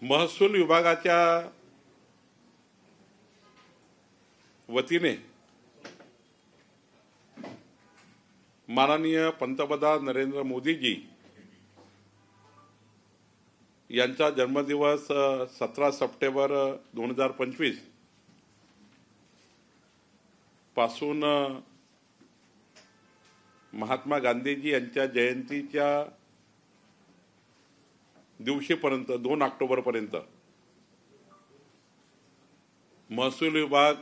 महसूल विभागाच्या वतीने माननीय पंतप्रधान नरेंद्र मोदीजी यांचा जन्मदिवस 17 सप्टेंबर 2025 पासून महात्मा गांधीजी यांच्या जयंतीच्या दिवशीपर्यंत 2 ऑक्टोबर पर्यंत महसूल विभाग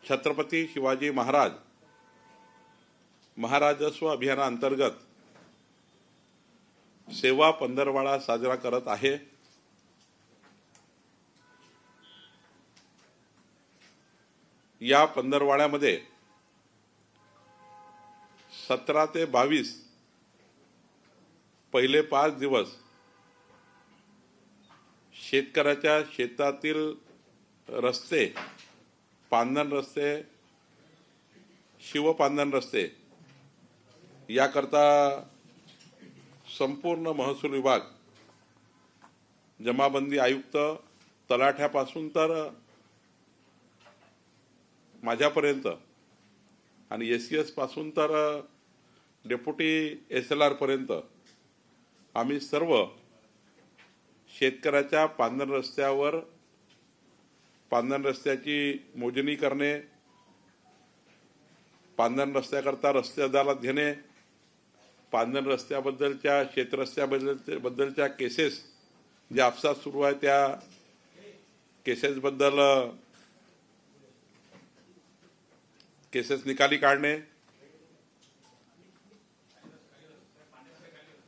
छत्रपती शिवाजी महाराजस्व अभियानाअंतर्गत सेवा पंधरवडा साजरा करत आहे। या पंधरवड्यामध्ये 17 ते 22 पहिले 5 दिवस शेतकऱ्याच्या शेतातील रस्ते, पांधन रस्ते, शिवपांधन रस्ते याकरता संपूर्ण महसूल विभाग, जमाबंदी आयुक्त, तलाठ्यापासून तर माझ्यापर्यंत आणि एसीएस पासून तर डेप्युटी SLR पर्यंत आम्ही सर्व शेतकऱ्याच्या पांधन रस्त्यावर पांधन रस्त्याची मोजणी करणे, पांधन रस्त्याकरता रस्ते अदालत घेणे, पांधन रस्त्याबद्दलच्या शेतरस्त्याबद्दलच्या केसेस ज्या आपसात सुरू आहे त्या केसेस निकाली काढणे,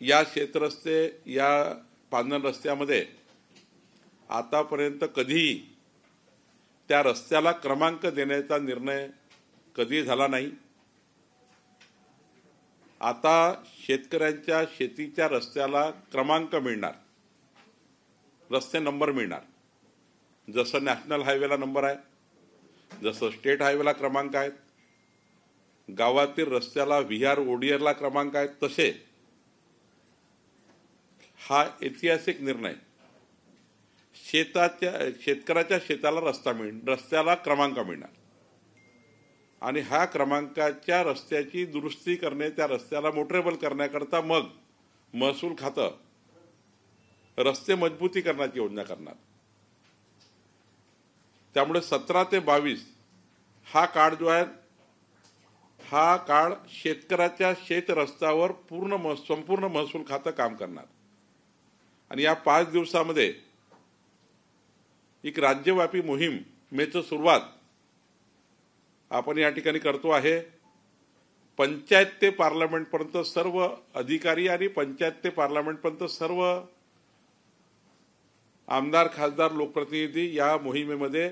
या शेतरस्ते या पांधन रस्त्यामध्ये आतापर्यंत कधीही त्या रस्त्याला क्रमांक देण्याचा निर्णय कधी झाला नाही। आता शेतकऱ्यांच्या शेतीच्या रस्त्याला क्रमांक मिळणार, रस्ते नंबर मिळणार। जसं नॅशनल हायवेला नंबर आहे, जसं स्टेट हायवेला क्रमांक आहेत, गावातील रस्त्याला VR ODRला क्रमांक आहेत, तसे हा ऐतिहासिक निर्णय शेतकऱ्याच्या शेताला रस्त्याला क्रमांक मिळणार आणि ह्या क्रमांकाच्या रस्त्याची दुरुस्ती करणे, त्या रस्त्याला मोटरेबल करण्याकरता मग महसूल खातं रस्ते मजबूतीकरणाची योजना करणार। त्यामुळे 17 ते 22 हा काळ जो आहे, हा काळ शेतकऱ्याच्या शेत रस्त्यावर संपूर्ण महसूल खातं काम करणार आणि या 5 दिवसामध्ये एक राज्यव्यापी मोहिमेची सुरुवात आपण या ठिकाणी करतो आहे। पंचायत ते पार्लमेंट पर्यंत सर्व अधिकारी आणि पंचायत ते पार्लमेंट पर्यंत सर्व आमदार, खासदार, लोकप्रतिनिधी या मोहिमेमध्ये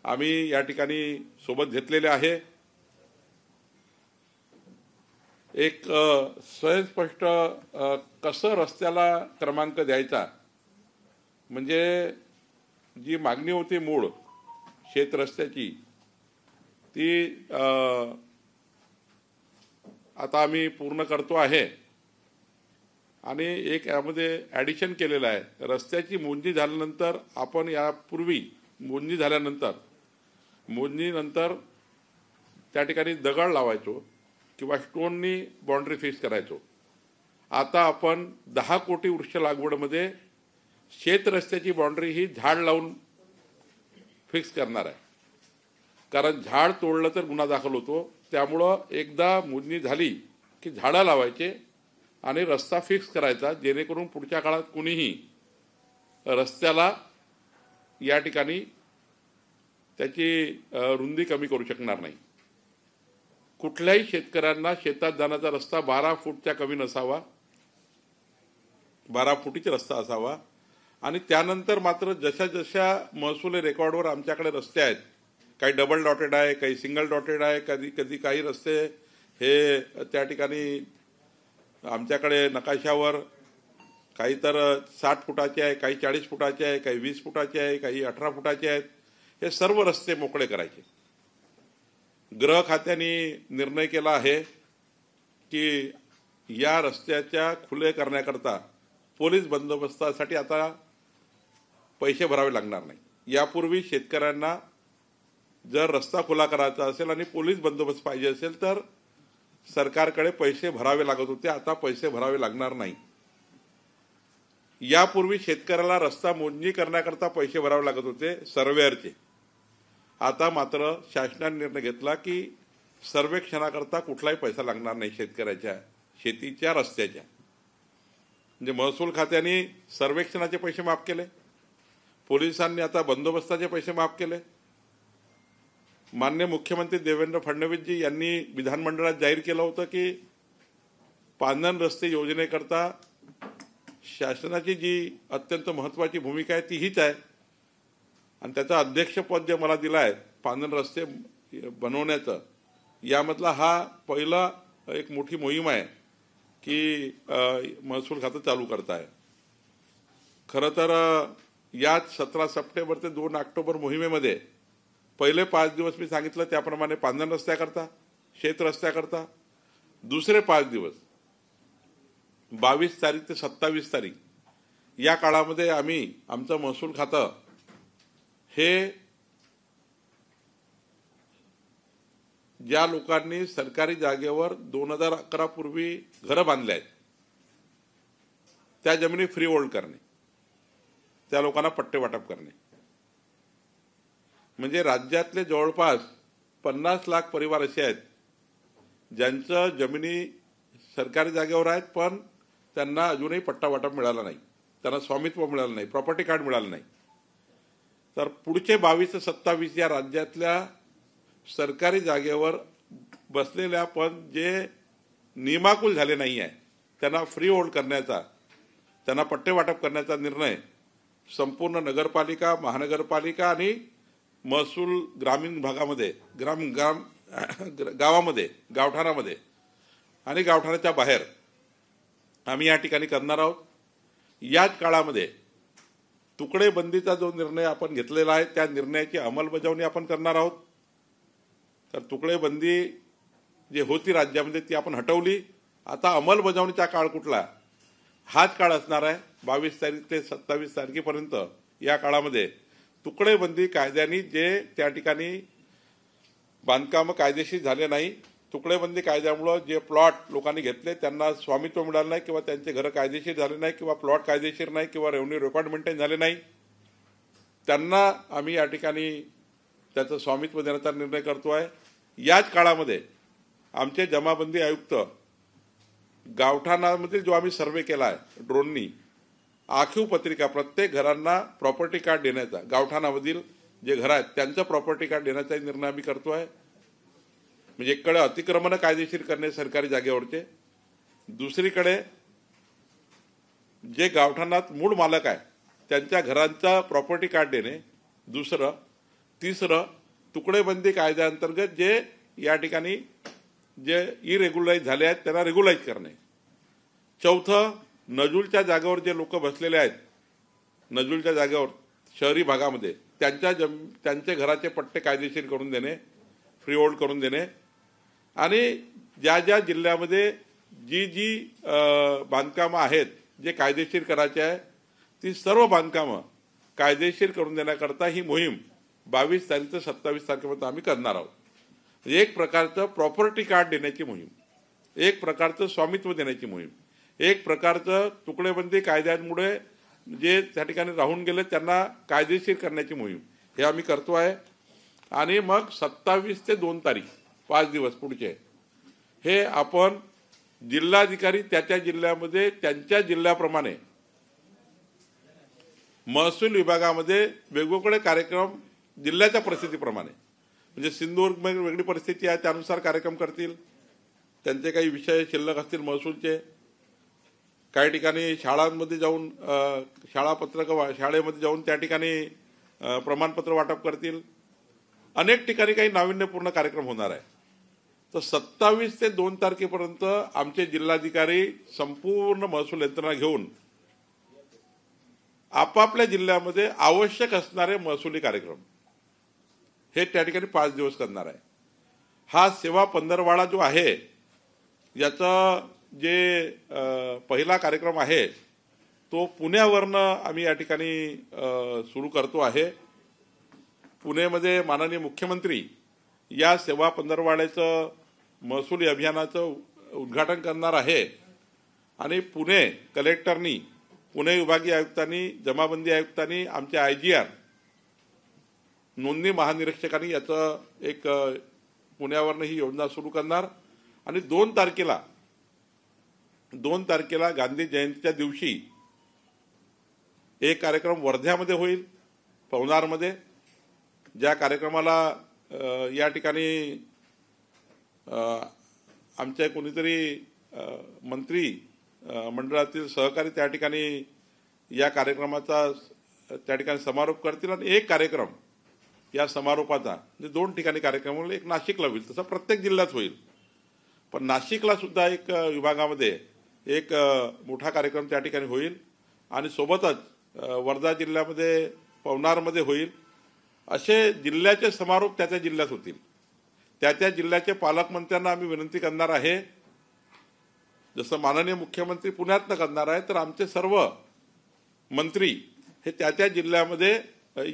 आम्ही या ठिकाणी सोबत घेतलेले आहे। एक स्वयंस्पष्ट कसं रस्त्याला क्रमांक द्यायचा, म्हणजे जी मागणी होती मूळ शेत रस्त्याची ती आता आम्ही पूर्ण करतो आहे आणि एक यामध्ये ॲडिशन केलेलं आहे। रस्त्याची मोजणी झाल्यानंतर आपण यापूर्वी मोजणीनंतर त्या ठिकाणी दगड लावायचो किंवा स्टोननी बाउंड्री फिक्स करायचो। आता आपण 10 कोटी वृक्ष लागवडमध्ये शेत रस्त्याची बाउंड्री ही झाड लावून फिक्स करणार आहे, कारण झाड तोडलं तर गुन्हा दाखल होतो। त्यामुळं एकदा मोजणी झाली की झाडं लावायचे आणि रस्ता फिक्स करायचा, जेणेकरून पुढच्या काळात कुणीही रस्त्याला या ठिकाणी त्याची रुंदी कमी करू शकणार नाही। कुठल्याही शेतकऱ्यांना शेतात जाण्याचा रस्ता 12 फूटच्या कमी नसावा, 12 फुटीचा रस्ता असावा आणि त्यानंतर मात्र जशा महसूल रेकॉर्डवर आमच्याकडे रस्ते आहेत, काही डबल डॉटेड आहे, काही सिंगल डॉटेड आहे, कधी काही रस्ते हे त्या ठिकाणी आमच्याकडे नकाशावर काही तर 60 फुटाचे आहे, काही 40 फुटाचे आहे, काही 20 फुटाचे आहे, काही 18 फुटाचे आहेत। हे सर्व रस्ते मोकळे करायचे। गृह खात्याने निर्णय केला आहे की या रस्त्याच्या खुले करण्याकरता पोलीस बंदोबस्तासाठी आता पैसे भरावे लागणार नाही। यापूर्वी शेतकऱ्यांना जर रस्ता खुला करायचा असेल आणि पोलीस बंदोबस्त पाहिजे असेल तर सरकारकडे पैसे भरावे लागत होते, आता पैसे भरावे लागणार नाही। यापूर्वी शेतकऱ्याला रस्ता मोजणी करण्याकरता पैसे भरावे लागत होते सर्वेअरचे, आता मात्र शासनाने निर्णय घेतला की सर्वेक्षणाकरता कुठलाही पैसा लागणार नाही शेतकऱ्याच्या शेतीच्या रस्त्याच्या। म्हणजे महसूल खात्याने सर्वेक्षणाचे पैसे माफ केले, पोलिसांनी आता बंदोबस्ताचे पैसे माफ केले। माननीय मुख्यमंत्री देवेंद्र फडणवीसजी यांनी विधानमंडळात जाहीर केलं होतं की पांधन रस्ते योजनेकरता शासनाची जी अत्यंत महत्त्वाची भूमिका आहे ती हीच आहे आणि त्याचं अध्यक्षपद जे मला दिलं आहे पांधन रस्ते बनवण्याचं, यामधला हा पहिला एक मोठी मोहीम आहे की महसूल खातं चालू करताय। खरं तर याच 17 सप्टेंबर ते 2 ऑक्टोबर मोहिमेमध्ये पहिले 5 दिवस मी सांगितलं त्याप्रमाणे पांधन रस्त्याकरता शेत रस्त्याकरता, दुसरे 5 दिवस 22 तारीख ते 27 तारीख या काळामध्ये आम्ही आमचं महसूल खातं हे ज्या लोकांनी सरकारी जागेवर 2011 पूर्वी घरं बांधले आहेत त्या जमिनी फ्री होल्ड करणे, त्या लोकांना पट्टे वाटप करणे। म्हणजे राज्यातले जवळपास 50 लाख परिवार असे आहेत ज्यांचं जमिनी सरकारी जागेवर आहेत पण त्यांना अजूनही पट्टा वाटप मिळाला नाही, त्यांना स्वामित्व मिळालं नाही, प्रॉपर्टी कार्ड मिळालं नाही। तर पुढचे 22 ते 27 या राज्यातल्या सरकारी जागेवर बसलेल्या पण जे नियमाकुल झाले नाही आहे त्यांना फ्री होल्ड करण्याचा, त्यांना पट्टे वाटप करण्याचा निर्णय संपूर्ण नगरपालिका, महानगरपालिका आणि महसूल ग्रामीण भागामध्ये गावामध्ये, गावठाणामध्ये आणि गावठाणाच्या बाहेर आम्ही या ठिकाणी करणार आहोत। याच काळामध्ये तुकडेबंदीचा जो निर्णय आपण घेतलेला आहे त्या निर्णयाची अंमलबजावणी आपण करणार आहोत। तर तुकडेबंदी जे होती राज्यामध्ये ती आपण हटवली, आता अंमलबजावणीचा काळ कुठला, हाच काळ असणार आहे 22 तारीख ते 27 तारखेपर्यंत। या काळामध्ये तुकडेबंदी कायद्याने जे त्या ठिकाणी बांधकाम कायदेशीर झाले नाही, तुकडेबंदी कायद्यामुळे जे प्लॉट लोकांनी घेतले त्यांना स्वामित्व मिळालं नाही किंवा त्यांचे घरं कायदेशीर झाले नाही किंवा प्लॉट कायदेशीर नाही किंवा रेव्हेन्यू रेकॉर्ड मेंटेन झाले नाही, त्यांना आम्ही या ठिकाणी त्याचं स्वामित्व देण्याचा निर्णय करतो आहे। याच काळामध्ये आमचे जमाबंदी आयुक्त गावठाणामधील जो आम्ही सर्वे केला आहे ड्रोननी, आखीव पत्रिका प्रत्येक घरांना प्रॉपर्टी कार्ड देण्याचा, गावठाणामधील जे घर आहेत त्यांचं प्रॉपर्टी कार्ड देण्याचा निर्णय आम्ही करतो आहे। म्हणजे एकीकडे अतिक्रमण कायदेशीर करणे सरकारी जागेवरचे, दुसरीकडे जे गावठाणात मूळ मालक आहे त्यांच्या घरांचा प्रॉपर्टी कार्ड देणे, दुसरं, तिसरं तुकडेबंदी कायद्याअंतर्गत जे या ठिकाणी जे इरेग्युलराईज झाले आहेत त्यांना रेग्युलाइज करणे, चौथं नजूलच्या जागेवर जे लोक बसलेले आहेत नजूलच्या जागेवर शहरी भागामध्ये त्यांचे घराचे पट्टे कायदेशीर करून देणे, फ्री होल्ड करून देणे आणि ज्या ज्या जिल्ह्यामध्ये जी बांधकामं आहेत जे कायदेशीर करायचे आहे ती सर्व बांधकामं कायदेशीर करून देण्याकरता ही मोहीम 22 तारीख ते 27 तारखेपर्यंत आम्ही करणार आहोत। एक प्रकारचं प्रॉपर्टी कार्ड देण्याची मोहीम, एक प्रकारचं स्वामित्व देण्याची मोहीम, एक प्रकारचं तुकडेबंदी कायद्यांमुळे जे त्या ठिकाणी राहून गेले त्यांना कायदेशीर करण्याची मोहीम हे आम्ही करतो आहे। आणि मग 27 ते 2 तारीख 5 दिवस पुढचे हे आपण जिल्हाधिकारी त्या जिल्ह्यामध्ये त्यांच्या जिल्ह्याप्रमाणे महसूल विभागामध्ये वेगवेगळे कार्यक्रम जिल्ह्याच्या परिस्थितीप्रमाणे, म्हणजे सिंधुदुर्ग वेगळी परिस्थिती आहे त्यानुसार कार्यक्रम करतील, त्यांचे काही विषय शिल्लक असतील महसूलचे, काही ठिकाणी शाळांमध्ये जाऊन शाळेमध्ये जाऊन त्या ठिकाणी प्रमाणपत्र वाटप करतील, अनेक ठिकाणी काही नाविन्यपूर्ण कार्यक्रम होणार आहे। तर 27 ते 2 तारखेपर्यंत आमचे जिल्हाधिकारी संपूर्ण महसूल यंत्रणा घेऊन आपापल्या जिल्ह्यामध्ये आवश्यक असणारे महसुली कार्यक्रम हे त्या ठिकाणी 5 दिवस करणार आहे। हा सेवा पंधरवाडा जो आहे याचा जे पहिला कार्यक्रम आहे तो पुण्यावरनं आम्ही या ठिकाणी सुरू करतो आहे। पुणेमध्ये माननीय मुख्यमंत्री या सेवा पंधरवड्याचं महसुली अभियानाचं उद्घाटन करणार आहे आणि पुणे कलेक्टरनी, पुणे विभागीय आयुक्तांनी, जमाबंदी आयुक्तांनी, आमचे IGR नोंदणी महानिरीक्षकांनी याचं एक पुण्यावरनं ही योजना सुरू करणार आणि 2 तारखेला गांधी जयंतीच्या दिवशी एक कार्यक्रम वर्ध्यामध्ये होईल, पवनारमध्ये, ज्या कार्यक्रमाला या ठिकाणी आमच्या कोणीतरी मंत्री मंडळातील सहकारी त्या ठिकाणी या कार्यक्रमाचा त्या ठिकाणी समारोप करतील आणि एक कार्यक्रम या समारोपाचा म्हणजे 2 ठिकाणी कार्यक्रम होईल, एक नाशिकला होईल, तसा प्रत्येक जिल्ह्यात होईल। पण नाशिकला सुद्धा एक विभागामध्ये एक मोठा कार्यक्रम त्या ठिकाणी होईल आणि सोबतच वर्धा जिल्ह्यामध्ये पवनारमध्ये होईल। असे जिल्ह्याचे समारोप त्या जिल्ह्यात होतील। त्या जिल्ह्याचे पालकमंत्र्यांना आम्ही विनंती करणार आहे, जसं माननीय मुख्यमंत्री पुण्यातनं करणार आहे, तर आमचे सर्व मंत्री हे त्या जिल्ह्यामध्ये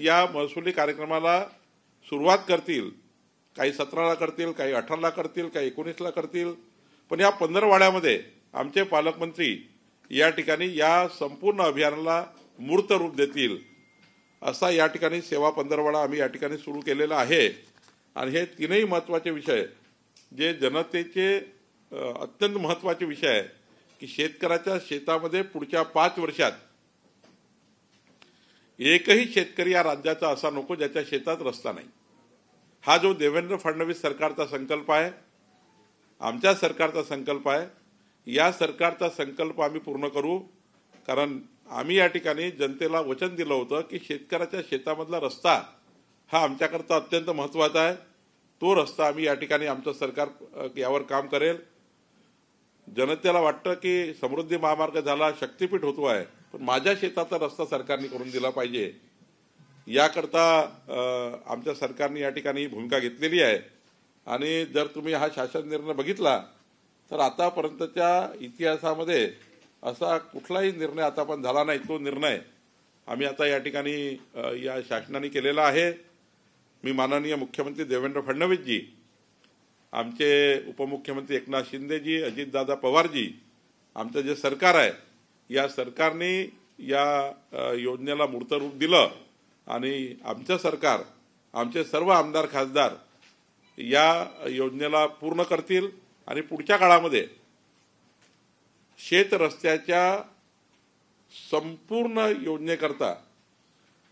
या महसुली कार्यक्रमाला सुरुवात करतील। काही 17ला करतील, काही 18ला करतील, काही 19ला करतील, पण या पंधरवड्यामध्ये आमचे पालकमंत्री या ठिकाणी या संपूर्ण अभियानाला मूर्त रूप देतील, असा या ठिकाणी सेवा पंधरवडा आम्ही या ठिकाणी सुरू केलेला आहे। आणि हे 3ही महत्त्वाचे विषय जे जनतेचे अत्यंत महत्त्वाचे विषय आहे की शेतकऱ्याच्या शेतामध्ये पुढच्या 5 वर्षात एकही शेतकरी या राज्याचा असा नको ज्याच्या शेतात रस्ता नाही। हा जो देवेंद्र फडणवीस सरकारचा संकल्प आहे, आमच्या सरकारचा संकल्प आहे, या सरकारचा संकल्प आम्ही पूर्ण करू। कारण आम्ही या ठिकाणी जनतेला वचन दिलं होतं की शेतकऱ्याच्या शेतामधला रस्ता हा आमच्याकरता अत्यंत महत्त्वाचा आहे। तो रस्ता आम्ही या ठिकाणी आमचं सरकार यावर काम करेल। जनतेला वाटतं की समृद्धी महामार्ग झाला, शक्तीपीठ होतो आहे, पण माझ्या शेताचा रस्ता सरकारने करून दिला पाहिजे, याकरता आमच्या सरकारने या ठिकाणी भूमिका घेतलेली आहे। आणि जर तुम्ही हा शासन निर्णय बघितला तर आतापर्यंतच्या इतिहासामध्ये असा कुठलाही निर्णय आता पण झाला नाही। तो निर्णय आम्ही आता या ठिकाणी या शासनाने केलेला आहे। मी माननीय मुख्यमंत्री देवेंद्र फडणवीसजी, आमचे उपमुख्यमंत्री एकनाथ शिंदेजी, अजितदादा पवारजी, आमचं जे सरकार आहे या सरकारने या योजनेला मूर्त रूप दिलं आणि आमचं सरकार, आमचे सर्व आमदार खासदार या योजनेला पूर्ण करतील आणि पुढच्या काळामध्ये शेत रस्त्याच्या संपूर्ण योजनेकरता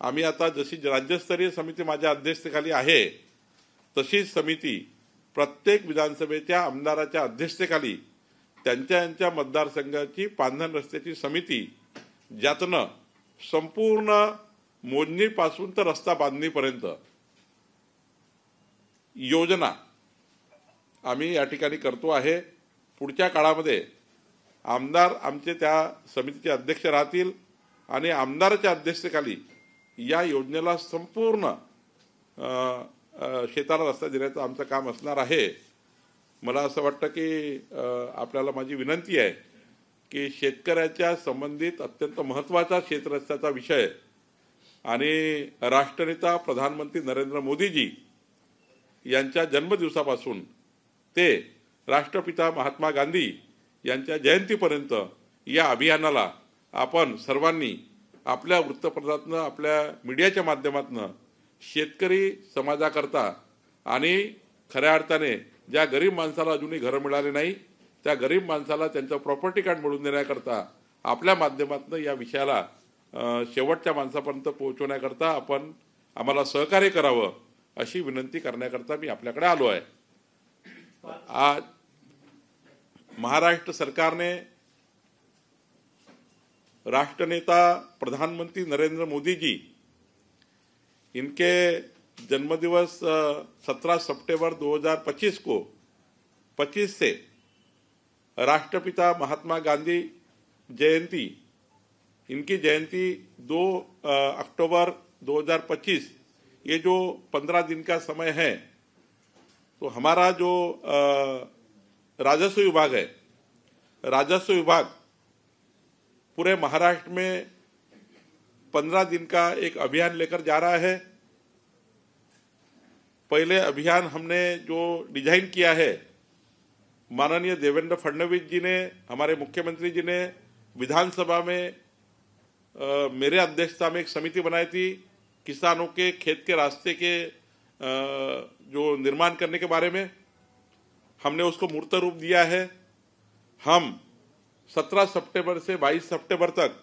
आम्ही आता जशी राज्यस्तरीय समिती माझ्या अध्यक्षतेखाली आहे तशीच समिती प्रत्येक विधानसभेच्या आमदाराच्या अध्यक्षतेखाली त्यांच्या मतदारसंघाची पांधन रस्त्याची समिती, ज्यातनं संपूर्ण मोजणीपासून तर रस्ता बांधणीपर्यंत योजना आम्ही या ठिकाणी करतो आहे। पुढच्या काळामध्ये आमदार आमचे त्या समितीचे अध्यक्ष राहतील आणि आमदाराच्या अध्यक्षतेखाली या योजनेला संपूर्ण शेताला रस्ता देण्याचं आमचं काम असणार आहे। मला असं वाटतं की आपल्याला माझी विनंती आहे की शेतकऱ्याच्या संबंधित अत्यंत महत्त्वाचा शेतरस्त्याचा विषय आणि राष्ट्रनेता प्रधानमंत्री नरेंद्र मोदीजी यांच्या जन्मदिवसापासून ते राष्ट्रपिता महात्मा गांधी यांच्या जयंतीपर्यंत या अभियानाला आपण सर्वांनी आपल्या वृत्तपत्रातनं, आपल्या मीडियाच्या माध्यमातून शेतकरी समाजाकरता आणि खऱ्या अर्थाने ज्या गरीब माणसाला अजूनही घरं मिळाले नाही त्या गरीब माणसाला त्यांचं प्रॉपर्टी कार्ड मिळवून देण्याकरता आपल्या माध्यमातून या विषयाला शेवटच्या माणसापर्यंत पोहोचवण्याकरता आपण आम्हाला सहकार्य करावं अशी विनंती करण्याकरता मी आपल्याकडे आलो आहे। आज महाराष्ट्र सरकारने राष्ट्रनेता प्रधानमंत्री नरेंद्र मोदी जी इनके जन्मदिवस 17 सितंबर 2025 को 25 से राष्ट्रपिता महात्मा गांधी जयंती, इनकी जयंती 2 अक्टूबर 2025, ये जो 15 दिन का समय है, तो हमारा जो राजस्व विभाग है, राजस्व विभाग पूरे महाराष्ट्र में 15 दिन का एक अभियान लेकर जा रहा है। पहले अभियान हमने जो डिजाइन किया है, माननीय देवेंद्र फडणवीस जी ने, हमारे मुख्यमंत्री जी ने विधानसभा में मेरे अध्यक्षता में एक समिति बनाई थी किसानों के खेत के रास्ते के जो निर्माण करने के बारे में। हमने उसको मूर्त रूप दिया है। हम 17 सितंबर से 22 सितंबर तक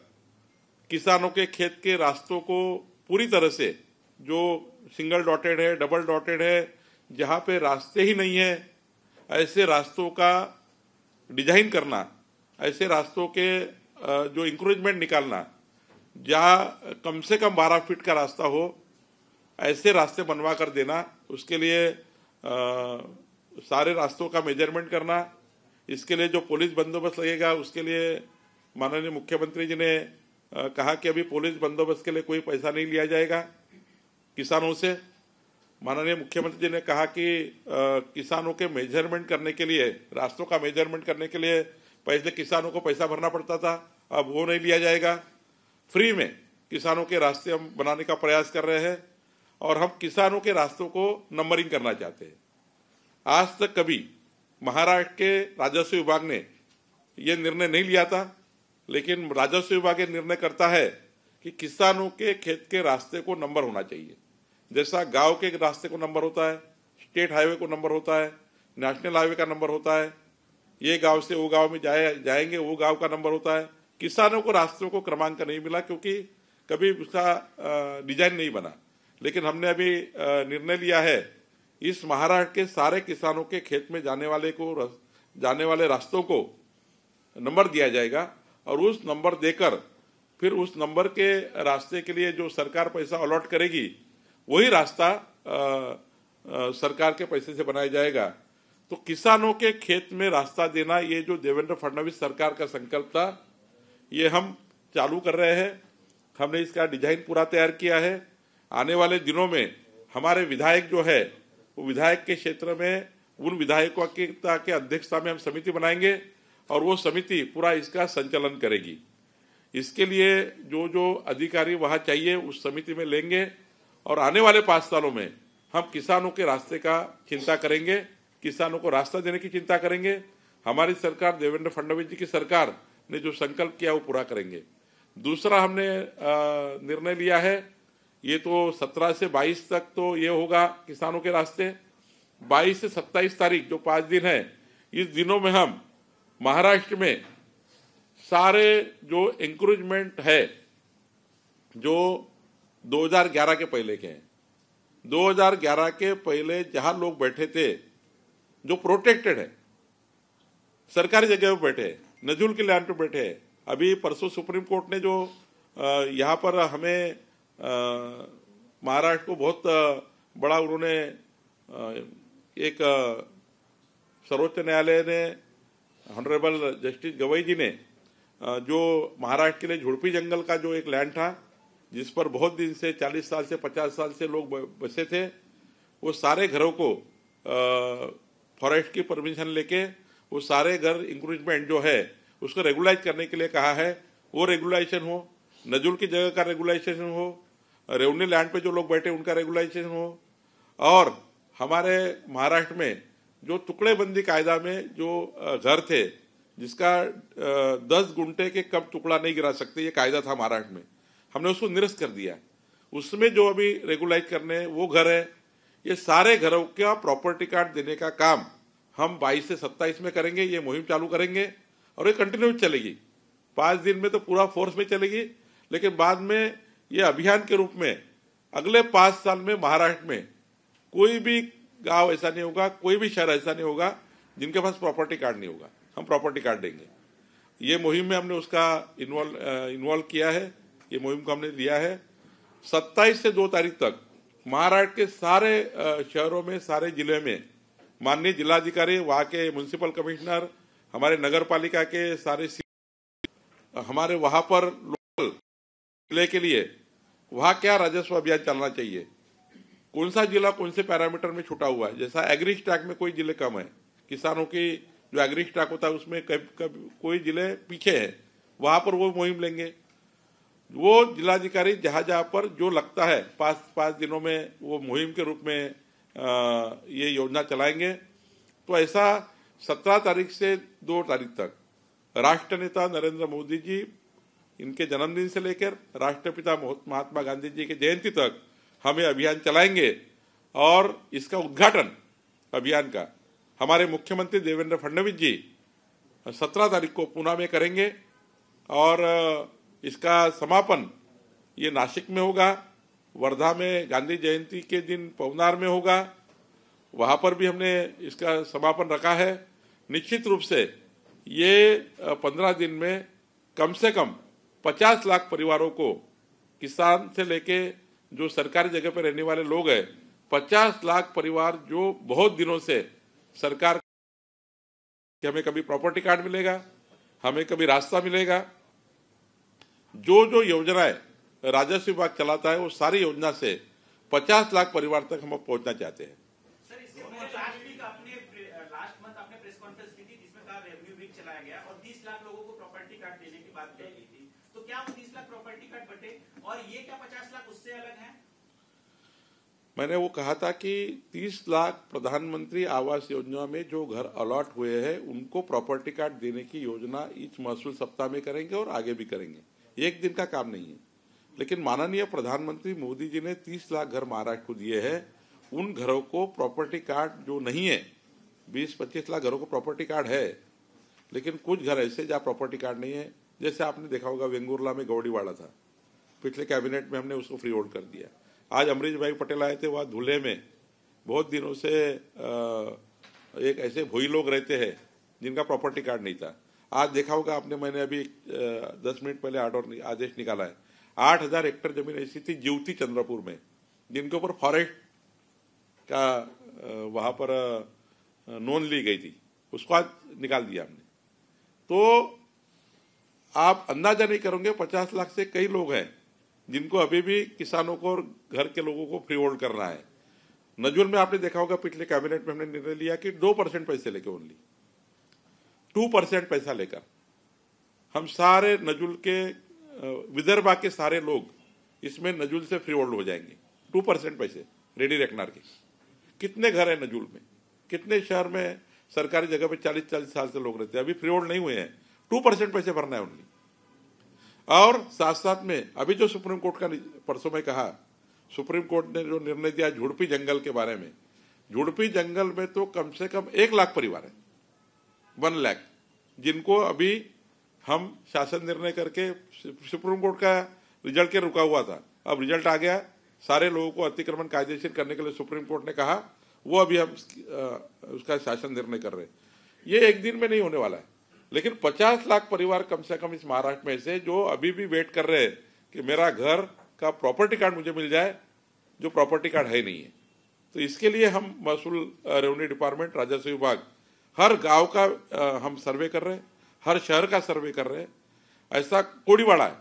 किसानों के खेत के रास्तों को पूरी तरह से, जो सिंगल डॉटेड है, डबल डॉटेड है, जहां पे रास्ते ही नहीं है, ऐसे रास्तों का डिजाइन करना, ऐसे रास्तों के जो इंक्रोचमेंट निकालना, जहां कम से कम 12 फीट का रास्ता हो, ऐसे रास्ते बनवा कर देना। उसके लिए सारे रास्तों का मेजरमेंट करना। इसके लिए जो पुलिस बंदोबस्त लगेगा, उसके लिए माननीय मुख्यमंत्री जी ने कहा कि अभी पुलिस बंदोबस्त के लिए कोई पैसा नहीं लिया जाएगा किसानों से। माननीय मुख्यमंत्री जी ने कहा कि किसानों के मेजरमेंट करने के लिए, रास्तों का मेजरमेंट करने के लिए पहले किसानों को पैसा भरना पड़ता था, अब वो नहीं लिया जाएगा। फ्री में किसानों के रास्ते हम बनाने का प्रयास कर रहे हैं और हम किसानों के रास्तों को नंबरिंग करना चाहते हैं। आज तक कभी महाराष्ट्र के राजस्व विभाग ने यह निर्णय नहीं लिया था, लेकिन राजस्व विभाग ये निर्णय करता है कि किसानों के खेत के रास्ते को नंबर होना चाहिए। जैसा गांव के रास्ते को नंबर होता है, स्टेट हाईवे को नंबर होता है, नेशनल हाईवे का नंबर होता है, ये गांव से वो गांव में जाएंगे वो गांव का नंबर होता है। किसानों को रास्तों को क्रमांक नहीं मिला क्योंकि कभी उसका डिजाइन नहीं बना। लेकिन हमने अभी निर्णय लिया है, इस महाराष्ट्र के सारे किसानों के खेत में जाने वाले रास्तों को नंबर दिया जाएगा और उस नंबर देकर फिर उस नंबर के रास्ते के लिए जो सरकार पैसा अलॉट करेगी, वही रास्ता सरकार के पैसे से बनाया जाएगा। तो किसानों के खेत में रास्ता देना, ये जो देवेंद्र फडणवीस सरकार का संकल्प था, ये हम चालू कर रहे हैं। हमने इसका डिजाइन पूरा तैयार किया है। आने वाले दिनों में हमारे विधायक जो है, वो विधायक के क्षेत्र में उन विधायकों के अध्यक्षता में हम समिति बनाएंगे और वो समिति पूरा इसका संचालन करेगी। इसके लिए जो जो अधिकारी वहां चाहिए उस समिति में लेंगे और आने वाले 5 सालों में हम किसानों के रास्ते का चिंता करेंगे, किसानों को रास्ता देने की चिंता करेंगे। हमारी सरकार, देवेंद्र फडणवीस जी की सरकार ने जो संकल्प किया वो पूरा करेंगे। दूसरा हमने निर्णय लिया है, ये तो 17 से 22 तक तो ये होगा किसानों के रास्ते। 22 से 27 तारीख जो 5 दिन है, इस दिनों में हम महाराष्ट्र में सारे जो इंक्रोचमेंट है जो 2011 के पहले के हैं, 2011 के पहले जहां लोग बैठे थे, जो प्रोटेक्टेड है, सरकारी जगह पर बैठे, नजूल के लैंड पे बैठे हैं। अभी परसों सुप्रीम कोर्ट ने जो यहाँ पर हमें महाराष्ट्र को बहुत बड़ा उन्होंने एक सर्वोच्च न्यायालय ने, ऑनरेबल जस्टिस गवई जी ने, जो महाराष्ट्र के लिए झुड़पी जंगल का जो एक लैंड था, जिस पर बहुत दिन से 40 साल से 50 साल से लोग बसे थे, वो सारे घरों को फॉरेस्ट की परमिशन लेके वो सारे घर इंक्रोचमेंट जो है उसको रेगुलाइज करने के लिए कहा है। वो रेगुलाइजेशन हो, नजुल की जगह का रेगुलाइजेशन हो, रेवन्यू लैंड पे जो लोग बैठे उनका रेगुलाइजेशन हो, और हमारे महाराष्ट्र में जो टुकड़ेबंदी कायदा में जो घर थे जिसका 10 गुंठे के कम टुकड़ा नहीं गिरा सकते, ये कायदा था महाराष्ट्र में, हमने उसको निरस्त कर दिया। उसमें जो अभी रेगुलाइज करने वो घर है, ये सारे घरों का प्रॉपर्टी कार्ड देने का काम हम 22 से 27 में करेंगे। ये मुहिम चालू करेंगे और ये कंटिन्यू चलेगी। 5 दिन में तो पूरा फोर्स में चलेगी, लेकिन बाद में ये अभियान के रूप में अगले 5 साल में महाराष्ट्र में कोई भी गांव ऐसा नहीं होगा, कोई भी शहर ऐसा नहीं होगा जिनके पास प्रॉपर्टी कार्ड नहीं होगा। हम प्रॉपर्टी कार्ड देंगे। ये मुहिम में हमने उसका इन्वॉल्व किया है, ये मुहिम को हमने दिया है। 27 से 2 तारीख तक महाराष्ट्र के सारे शहरों में, सारे जिले में माननीय जिलाधिकारी, वहाँ के म्युनिसिपल कमिश्नर, हमारे नगर पालिका के सारे हमारे वहाँ पर लोकल जिले के लिए वहाँ क्या राजस्व अभियान चलना चाहिए, कौन सा जिला कौन से पैरामीटर में छुटा हुआ है। जैसा एग्री स्टैक में कोई जिले कम है, किसानों की जो एग्री स्टैक होता है उसमें कोई जिले पीछे है, वहां पर वो मुहिम लेंगे। वो जिलाधिकारी जहां जहां पर जो लगता है 5 दिनों में वो मुहिम के रूप में ये योजना चलाएंगे। तो ऐसा 17 तारीख से 2 तारीख तक राष्ट्र नेता नरेंद्र मोदी जी इनके जन्मदिन से लेकर राष्ट्रपिता महात्मा गांधी जी की जयंती तक हम ये अभियान चलाएंगे। और इसका उद्घाटन अभियान का हमारे मुख्यमंत्री देवेंद्र फडणवीस जी 17 तारीख को पुणे में करेंगे और इसका समापन ये नासिक में होगा, वर्धा में गांधी जयंती के दिन पवनार में होगा, वहां पर भी हमने इसका समापन रखा है। निश्चित रूप से ये 15 दिन में कम से कम 50 लाख परिवारों को, किसान से लेके जो सरकारी जगह पर रहने वाले लोग हैं, 50 लाख परिवार जो बहुत दिनों से सरकार कि हमें कभी प्रॉपर्टी कार्ड मिलेगा, हमें कभी रास्ता मिलेगा, जो योजनाएं राजस्व विभाग चलाता है वो सारी योजना से 50 लाख परिवार तक हम पहुंचना चाहते हैं। सर, इससे लास्ट मंथ आपने प्रेस कॉन्फ्रेंस की थी जिसमें कहा रेवेन्यू वीक चलाया गया और 30 लाख लोगों को प्रॉपर्टी कार्ड देने की बात कही गई थी। तो क्या वो 30 लाख प्रॉपर्टी कार्ड बटे और ये क्या 50 लाख उससे अलग है? मैंने वो कहा था कि 30 लाख प्रधानमंत्री आवास योजना में जो घर अलॉट हुए हैं उनको प्रॉपर्टी कार्ड देने की योजना इस महसूल सप्ताह में करेंगे और आगे भी करेंगे। एक दिन का काम नहीं है, लेकिन माननीय प्रधानमंत्री मोदी जी ने 30 लाख घर महाराष्ट्र को दिए हैं। उन घरों को प्रॉपर्टी कार्ड जो नहीं है, 20-25 लाख घरों को प्रॉपर्टी कार्ड है, लेकिन कुछ घर ऐसे जहाँ प्रॉपर्टी कार्ड नहीं है। जैसे आपने देखा होगा वेंगुर्ला में गौड़ीवाड़ा था, पिछले कैबिनेट में हमने उसको फ्री होल्ड कर दिया। आज अमरीश भाई पटेल आए थे, वहाँ धुले में बहुत दिनों से एक ऐसे भोई लोग रहते हैं जिनका प्रॉपर्टी कार्ड नहीं था। आज देखा होगा आपने, मैंने अभी 10 मिनट पहले आदेश निकाला है, 8,000 हेक्टेयर जमीन ऐसी थी जीवती चंद्रपुर में जिनके ऊपर फॉरेस्ट का वहां पर नोंद ली गई थी, उसको आज निकाल दिया हमने। तो आप अंदाजा नहीं करोगे, 50 लाख से कई लोग हैं जिनको अभी भी किसानों को और घर के लोगों को फ्री होल्ड करना है। नजुल में आपने देखा होगा पिछले कैबिनेट में हमने निर्णय लिया कि 2% पैसे लेके, ओनली 2% पैसा लेकर हम सारे नजुल के विदर्भा के सारे लोग इसमें नजुल से फ्री होल्ड हो जाएंगे। 2% पैसे रेडी रखना के। कितने घर है नजुल में, कितने शहर में सरकारी जगह पे 40-40 साल से लोग रहते हैं, अभी फ्री होल्ड नहीं हुए हैं। 2% पैसे भरना है उनकी। और साथ साथ में अभी जो सुप्रीम कोर्ट का परसों में कहा, सुप्रीम कोर्ट ने जो निर्णय दिया झुड़पी जंगल के बारे में, झुड़पी जंगल में तो कम से कम 1 लाख परिवार है, 1 लाख, जिनको अभी हम शासन निर्णय करके सुप्रीम कोर्ट का रिजल्ट के रुका हुआ था, अब रिजल्ट आ गया। सारे लोगों को अतिक्रमण कायदेशीर करने के लिए सुप्रीम कोर्ट ने कहा, वो अभी हम उसका शासन निर्णय कर रहे हैं। ये एक दिन में नहीं होने वाला है, लेकिन 50 लाख परिवार कम से कम इस महाराष्ट्र में से जो अभी भी वेट कर रहे हैं कि मेरा घर का प्रॉपर्टी कार्ड मुझे मिल जाए, जो प्रॉपर्टी कार्ड है नहीं है। तो इसके लिए हम महसूल रेवेन्यू डिपार्टमेंट, राजस्व विभाग, हर गांव का हम सर्वे कर रहे हैं, हर शहर का सर्वे कर रहे हैं। ऐसा कोडीवाड़ा है,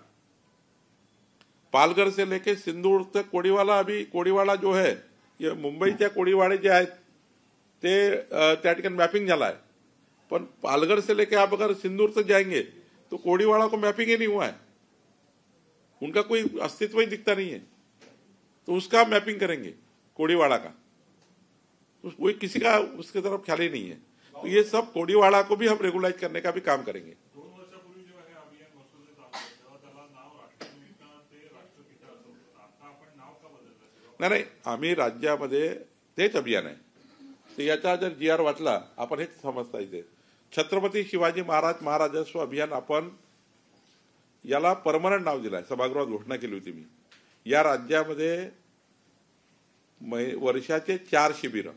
पालघर से लेके सिंदूर तक कोडीवाला, अभी कोडीवाड़ा जो है ये मुंबईच्या कोडीवाडे जे आहेत ते त्या ठिकाणी मॅपिंग झाला है, पर पालघर से लेके आप अगर सिंदूर तक जाएंगे तो कोडीवाड़ा को मैपिंग ही नहीं हुआ है, उनका कोई अस्तित्व ही दिखता नहीं है। तो उसका मैपिंग करेंगे कोडीवाड़ा का, तो कोई किसी का उसके तरफ ख्याल ही नहीं है। तो ये सब कोडीवाड़ा को भी हम रेगुलाइज करने का भी काम करेंगे। नाही, आम्ही राज्यामध्ये तेच अभियान आहे। तर याचा जर GR वाचला आपण हेच समजता इथे छत्रपती शिवाजी महाराज महाराजस्व अभियान आपण याला परमनंट नाव दिलंय, सभागृहात घोषणा केली होती मी। या राज्यामध्ये वर्षाचे 4 शिबिर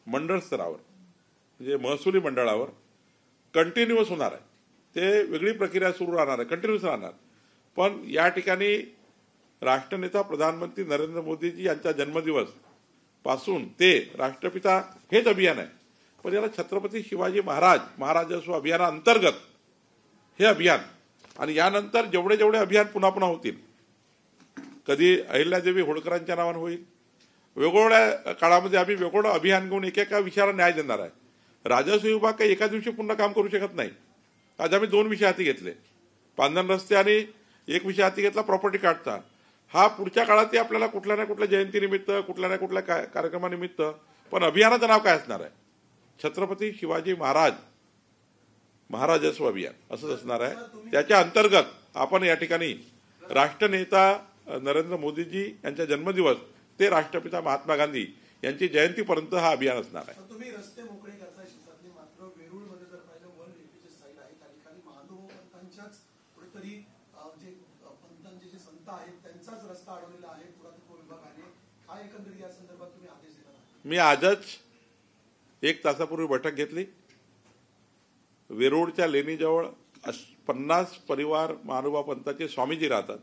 मंडळ स्तरावर म्हणजे महसुली मंडळावर कंटिन्युअस होणार आहे। ते वेगळी प्रक्रिया सुरू राहणार आहे, कंटिन्युअस राहणार। पण या ठिकाणी राष्ट्रनेता प्रधानमंत्री नरेंद्र मोदीजी यांचा जन्मदिवस पासून ते राष्ट्रपिता हेच अभियान आहे, पण याला छत्रपती शिवाजी महाराज महाराजस्व अभियानाअंतर्गत हे अभियान आणि यानंतर जेवढे जेवढे अभियान पुन्हा पुन्हा होतील, कधी अहिल्यादेवी होळकरांच्या नावाने होईल, वेगवेगळ्या काळामध्ये आम्ही वेगवेगळं अभियान घेऊन एकेका विषयाला न्याय देणार आहे। राजस्व विभाग काही एका दिवशी पुन्हा काम करू शकत नाही। आज आम्ही 2 विषय हाती घेतले, पांधन रस्ते आणि एक विषय हाती घेतला प्रॉपर्टी कार्डचा, हा पुढच्या काळातही आपल्याला कुठल्या ना कुठल्या जयंतीनिमित्त, कुठल्या ना कुठल्या कार्यक्रमानिमित्त, पण अभियानाचं नाव काय असणार आहे? छत्रपती शिवाजी महाराजस्व अभियान असंच असणार आहे. त्याच्या अंतर्गत आपण या ठिकाणी राष्ट्रनेता नरेंद्र मोदीजी यांचा जन्मदिवस ते राष्ट्रपिता महात्मा गांधी यांची जयंतीपर्यंत हा अभियान असणार आहे. तुम्ही रस्ते मोकळे करताय शेतातले, मात्र वेरूळमध्ये जर पाहिलं 180 साईड आहे, त्या ठिकाणी महानुभाव पंथांच्याच कुठेतरी जे पंथांचे जे संत आहेत त्यांचाच रस्ता अडवलेला आहे पुरातत्व विभागाने. काय एकंदरीत या संदर्भात तुम्ही आदेश देणार आहात? मी आजच 1 तासापूर्वी बैठक घेतली. वेरूळच्या लेणीजवळ 50 परिवार महानुभाव पंथाचे स्वामीजी राहतात,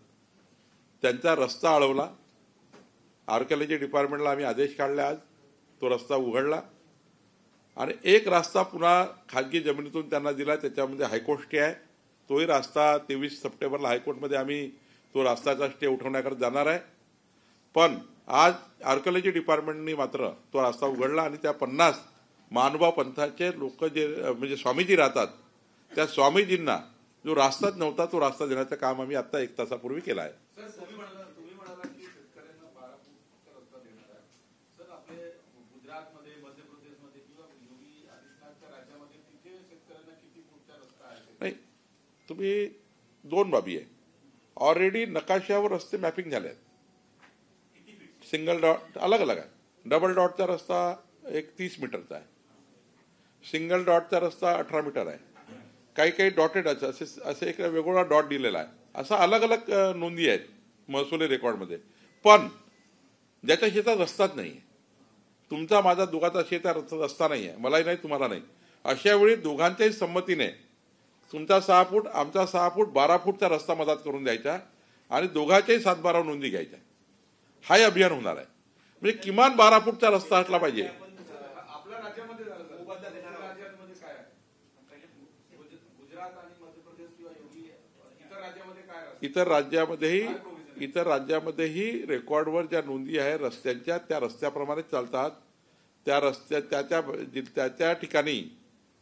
त्यांचा रस्ता अडवला. आर्किओलॉजी डिपार्टमेंटला आम्ही आदेश काढले, आज तो रस्ता उघडला आणि एक रस्ता पुन्हा खाजगी जमिनीतून त्यांना दिला, त्याच्यामध्ये हायकोर्ट स्टे आहे. तोही रस्ता 23 सप्टेंबरला हायकोर्टमध्ये आम्ही तो रस्त्याचा स्टे उठवण्याकडे जाणार आहे. पण आज आर्किओलॉजी डिपार्टमेंटनी मात्र तो रस्ता उघडला आणि त्या 50 महानुभाव पंथाचे लोक जे म्हणजे स्वामीजी राहतात, त्या स्वामीजींना जो रस्ताच नव्हता तो रस्ता देण्याचं काम आम्ही आता 1 तासापूर्वी केलं आहे. तुम्ही म्हणाला की शेतकऱ्यांना 12 फूटचा रस्ता देणार आहे. सर, आपले गुजरातमध्ये, मध्य प्रदेशमध्ये किंवा योगी आदित्यनाथच्या राज्यामध्ये तिथे शेतकऱ्यांना किती फूटचा रस्ता आहे? नाही, तुम्ही 2 बाबी आहे. ऑलरेडी नकाशावर रस्ते मॅपिंग झाले आहेत. सिंगल डॉट अलग अलग आहे. डबल डॉटचा रस्ता एक 30 मीटरचा आहे, सिंगल डॉटचा रस्ता 18 मीटर आहे, काही डॉटेड असे एक वेगवेगळा डॉट दिलेला आहे. असा अलग अलग नोंदी आहेत महसुली रेकॉर्डमध्ये. पण ज्याच्या शेतात रस्ताच नाही आहे, तुमचा माझा दोघाचा शेतात रस्ता नाही आहे, मलाही नाही तुम्हाला नाही, अशा वेळी दोघांच्याही संमतीने तुमचा 6 फूट आमचा 6 फूट 12 फूटचा रस्ता मदत करून द्यायचा आणि दोघांच्याही 7-12 नोंदी घ्यायच्या. हाही अभियान होणार आहे. म्हणजे किमान 12 फूटचा रस्ता असला पाहिजे. आपल्या राज्यामध्ये राज्यामध्ये काय आहे? गुजरात आणि मध्य प्रदेश किंवा योगी इतर राज्यामध्ये काय आहे? इतर राज्यामध्येही रेकॉर्डवर ज्या नोंदी आहे रस्त्यांच्या, त्या रस्त्याप्रमाणे चालतात. त्या रस्त्या त्या ठिकाणी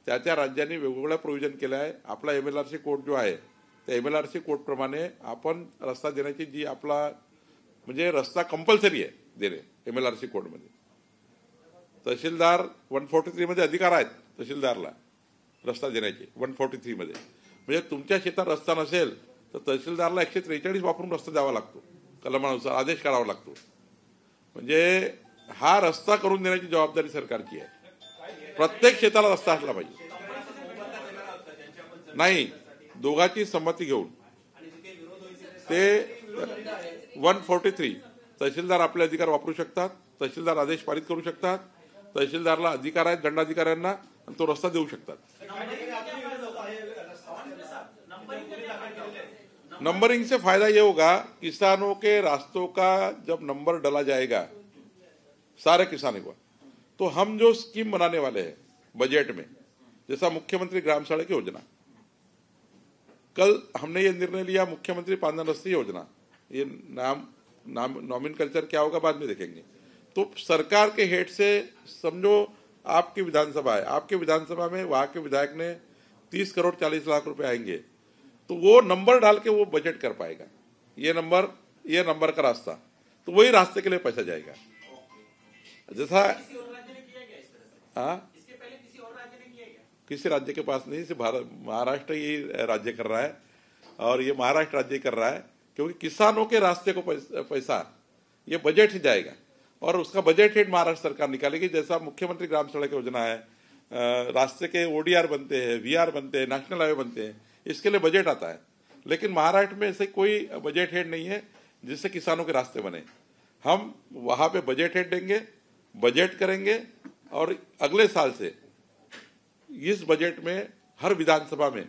त्या राज्यांनी वेगवेगळं प्रोव्हिजन केलं आहे. आपला MLRC कोड जो आहे त्या MLRC कोडप्रमाणे आपण रस्ता देण्याची जी आपला म्हणजे रस्ता कंपल्सरी आहे देणे MLRC कोडमध्ये. तहसीलदार 143 मध्ये अधिकार आहेत तहसीलदारला रस्ता देण्याचे 143 मध्ये. म्हणजे तुमच्या शेतात रस्ता नसेल तर तहसीलदारला 143 वापरून रस्ता द्यावा लागतो, कलमानुसार आदेश काढावा लागतो. म्हणजे हा रस्ता करून देण्याची जबाबदारी सरकारची आहे. प्रत्येक शेताला रस्ता असला पाहिजे. नाही, दोघांची संमती घेऊन ते 143 तहसीलदार आपले अधिकार वापरू शकतात, तहसीलदार आदेश पारित करू शकतात, तहसीलदारला अधिकार आहेत दंडाधिकाऱ्यांना आणि तो रस्ता देऊ शकतात. नंबरिंग से फायदा ये होगा, किसानों के रास्तों का जब नंबर डला जाएगा सारे किसानों को, तो हम जो स्कीम बनाने वाले हैं बजट में, जैसा मुख्यमंत्री ग्राम सड़क योजना, कल हमने ये निर्णय लिया मुख्यमंत्री पांधन रस्ते योजना, ये नाम नॉमिनकल्चर क्या होगा बाद में देखेंगे. तो सरकार के हेड से समझो आपकी विधानसभा है, आपके विधानसभा में वहां के विधायक ने 30 करोड़ 40 लाख रुपए आएंगे, तो वो नंबर डाल के वो बजट कर पाएगा. ये नंबर का रास्ता, तो वही रास्ते के लिए पैसा जाएगा. जैसा किसी राज्य के पास नहीं, सिर्फ महाराष्ट्र ही राज्य कर रहा है और ये महाराष्ट्र राज्य कर रहा है क्योंकि किसानों के रास्ते को पैसा ये बजट से जाएगा और उसका बजट हेड महाराष्ट्र सरकार निकालेगी. जैसा मुख्यमंत्री ग्राम सड़क योजना है, रास्ते के ODR बनते हैं, VR बनते हैं, नेशनल हाईवे बनते हैं, इसके लिए बजट आता है. लेकिन महाराष्ट्र में ऐसे कोई बजट हेड नहीं है जिससे किसानों के रास्ते बने. हम वहां पे बजट हेड देंगे, बजट करेंगे और अगले साल से इस बजट में हर विधानसभा में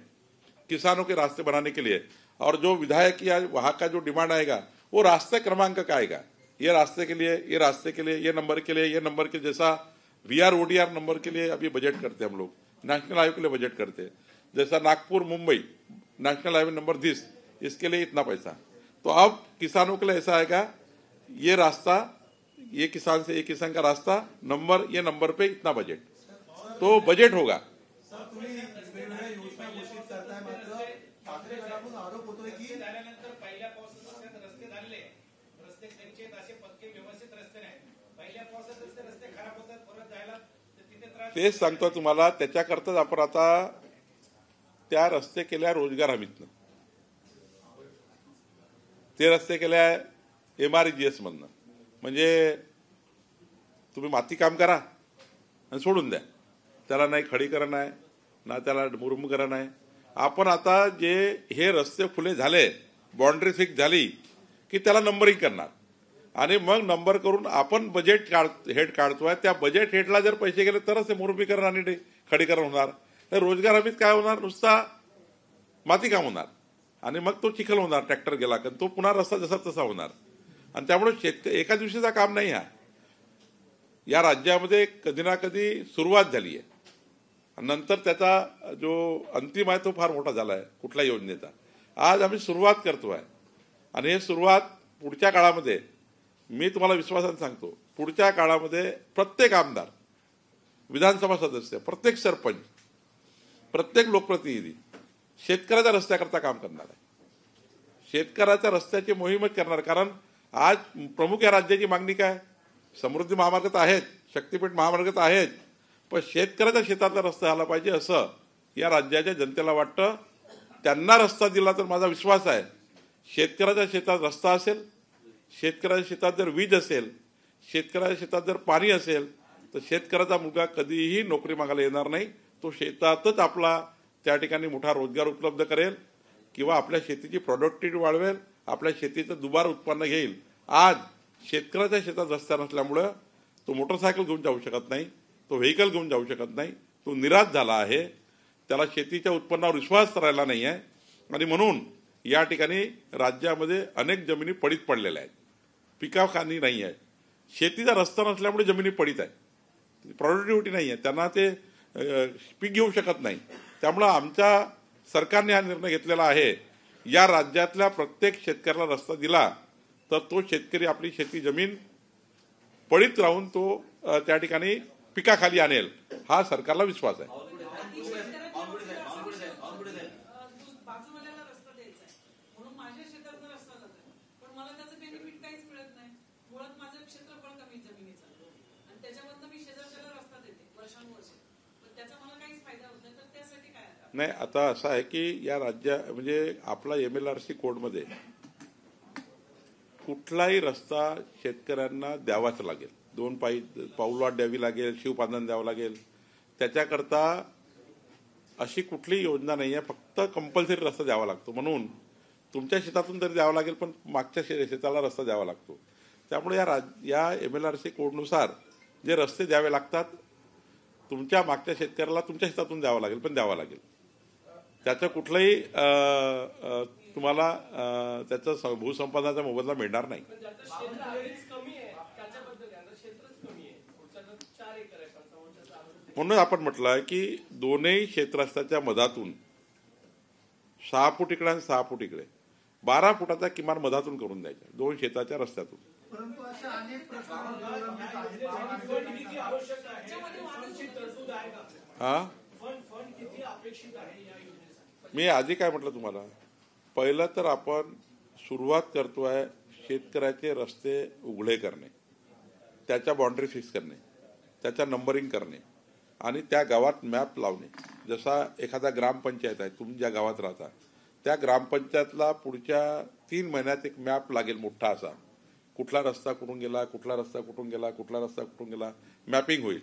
किसानों के रास्ते बनाने के लिए और जो विधायक या वहां का जो डिमांड आएगा वो रास्ते क्रमांक का आएगा. ये रास्ते के लिए, ये रास्ते के लिए, ये नंबर के लिए, ये नंबर के जैसा VR ODR नंबर के लिए अभी बजट करते हैं हम लोग, नेशनल हाईवे के लिए बजट करते हैं. जैसा Nagpur Mumbai national highway number 10, इसके लिए इतना पैसा. तो अब किसानों के लिए ऐसा आएगा, ये रास्ता, ये किसान से, ये किसान का रास्ता नंबर, ये नंबर पे इतना बजट, तो बजट होगा. सर, तुम्ही वेगवेगळ्या योजना घोषित करताय, मात्र ठाकरे गटाकडून आरोप तेच सांगतो तुम्हाला. त्याच्याकरताच आपण आता त्या रस्ते केल्या रोजगार हमीतनं, ते रस्ते केल्या MRGS मधनं. म्हणजे तुम्ही माती काम करा आणि सोडून द्या, त्याला नाही खडीकरण आहे ना त्याला मुरुमकरण आहे. आपण आता जे हे रस्ते खुले झाले, बाउंड्री फिक्स झाली की त्याला नंबरिंग करणार आणि मग नंबर करून आपण बजेट हेड काढतोय. त्या बजेट हेडला जर पैसे गेले तरच ते मुरुमीकरण आणि खडीकरण होणार. तर रोजगार हमीत काय होणार, नुसता माती काम होणार आणि मग तो चिखल होणार, ट्रॅक्टर गेला की तो पुन्हा रस्ता जसा तसा होणार. आणि त्यामुळे एका दिवशीचा काम नाही हा. या राज्यामध्ये कधी ना कधी सुरुवात झाली आहे, नंतर त्याचा जो अंतिम आहे तो फार मोठा झाला आहे कुठल्या योजनेचा. आज आम्ही सुरुवात करतोय आणि हे सुरुवात पुढच्या काळामध्ये, मी तुम्हाला विश्वासाने सांगतो, पुढच्या काळामध्ये प्रत्येक आमदार, विधानसभा सदस्य, प्रत्येक सरपंच, प्रत्येक लोकप्रतिनिधी शेतकऱ्याच्या रस्त्याकरता काम करणार आहे. शेतकऱ्याच्या रस्त्याची मोहीमच करणार. कारण आज प्रमुख या राज्याची मागणी काय, समृद्धी महामार्ग तर आहेत, शक्तीपीठ महामार्ग तर आहेत, पण शेतकऱ्याच्या शेतातला रस्ता झाला पाहिजे असं या राज्याच्या जनतेला वाटतं. त्यांना रस्ता दिला तर माझा विश्वास आहे, शेतकऱ्याच्या शेतात रस्ता असेल, शेतकऱ्याच्या शेतात जर वीज असेल, शेतकऱ्याच्या शेतात जर पाणी असेल, तर शेतकऱ्याचा मुलगा कधीही नोकरी मागायला येणार नाही. तो शेतातच आपला त्या ठिकाणी मोठा रोजगार उपलब्ध करेल किंवा आपल्या शेतीची प्रोडक्टिव्हिटी वाढवेल, आपल्या शेतीचं दुबार उत्पन्न घेईल. आज शेतकऱ्याच्या शेतात रस्ता नसल्यामुळं तो मोटरसायकल घेऊन जाऊ शकत नाही, तो व्हेकल घेऊन जाऊ शकत नाही, तो निराश झाला आहे, त्याला शेतीच्या उत्पन्नावर विश्वास राहिला नाही आहे. आणि म्हणून या ठिकाणी राज्यामध्ये अनेक जमिनी पडीत पडलेल्या आहेत, पिकाखानी नाही आहे. शेतीचा रस्ता नसल्यामुळे जमिनी पडीत आहे, प्रोडक्टिव्हिटी नाही आहे, त्यांना ते पीक घेऊ शकत नाही. त्यामुळं आमच्या सरकारने हा निर्णय घेतलेला आहे, या राज्यातल्या प्रत्येक शेतकऱ्याला रस्ता दिला तर तो शेतकरी आपली शेती जमीन पडीत राहून तो त्या ठिकाणी पिकाखाली आणेल, हा सरकारला विश्वास आहे. नाही, आता असं आहे की या म्हणजे आपला MLRC कोडमध्ये कुठलाही रस्ता शेतकऱ्यांना द्यावाच लागेल, 2 पाऊलवाट द्यावी लागेल, शिवपांधन द्यावं लागेल. त्याच्याकरता अशी कुठलीही योजना नाही आहे, फक्त कंपल्सरी रस्ता द्यावा लागतो. म्हणून तुमच्या शेतातून तरी द्यावा लागेल, पण मागच्या शेताला रस्ता द्यावा लागतो. त्यामुळे या MLRC कोडनुसार जे रस्ते द्यावे लागतात, तुमच्या मागच्या शेतकऱ्याला तुमच्या शेतातून द्यावं लागेल, पण द्यावं लागेल. त्याचं कुठलंही तुम्हाला त्याचा भूसंपादनाचा मोबदला मिळणार नाही. म्हणून आपण म्हटलं आहे की दोन्ही क्षेत्रस्ताच्या मधातून 6 फूट इकडे आणि 6 फूट इकडे, 12 फुटाचा किमान मधातून करून द्यायचा 2 शेताच्या रस्त्यातून. परंतु अशा अनेक मी आधी काय म्हटलं तुम्हाला, पहिलं तर आपण सुरुवात करतोय शेतकऱ्याचे रस्ते उघडे करणे, त्याच्या बाउंड्री फिक्स करणे, त्याच्या नंबरिंग करणे आणि त्या गावात मॅप लावणे. जसा एखादा ग्रामपंचायत आहे, तुम्ही ज्या गावात राहता त्या ग्रामपंचायतला पुढच्या 3 महिन्यात एक मॅप लागेल मोठा असा, कुठला रस्ता कुठून गेला, कुठला रस्ता कुठून गेला, कुठला रस्ता कुठून गेला, मॅपिंग होईल.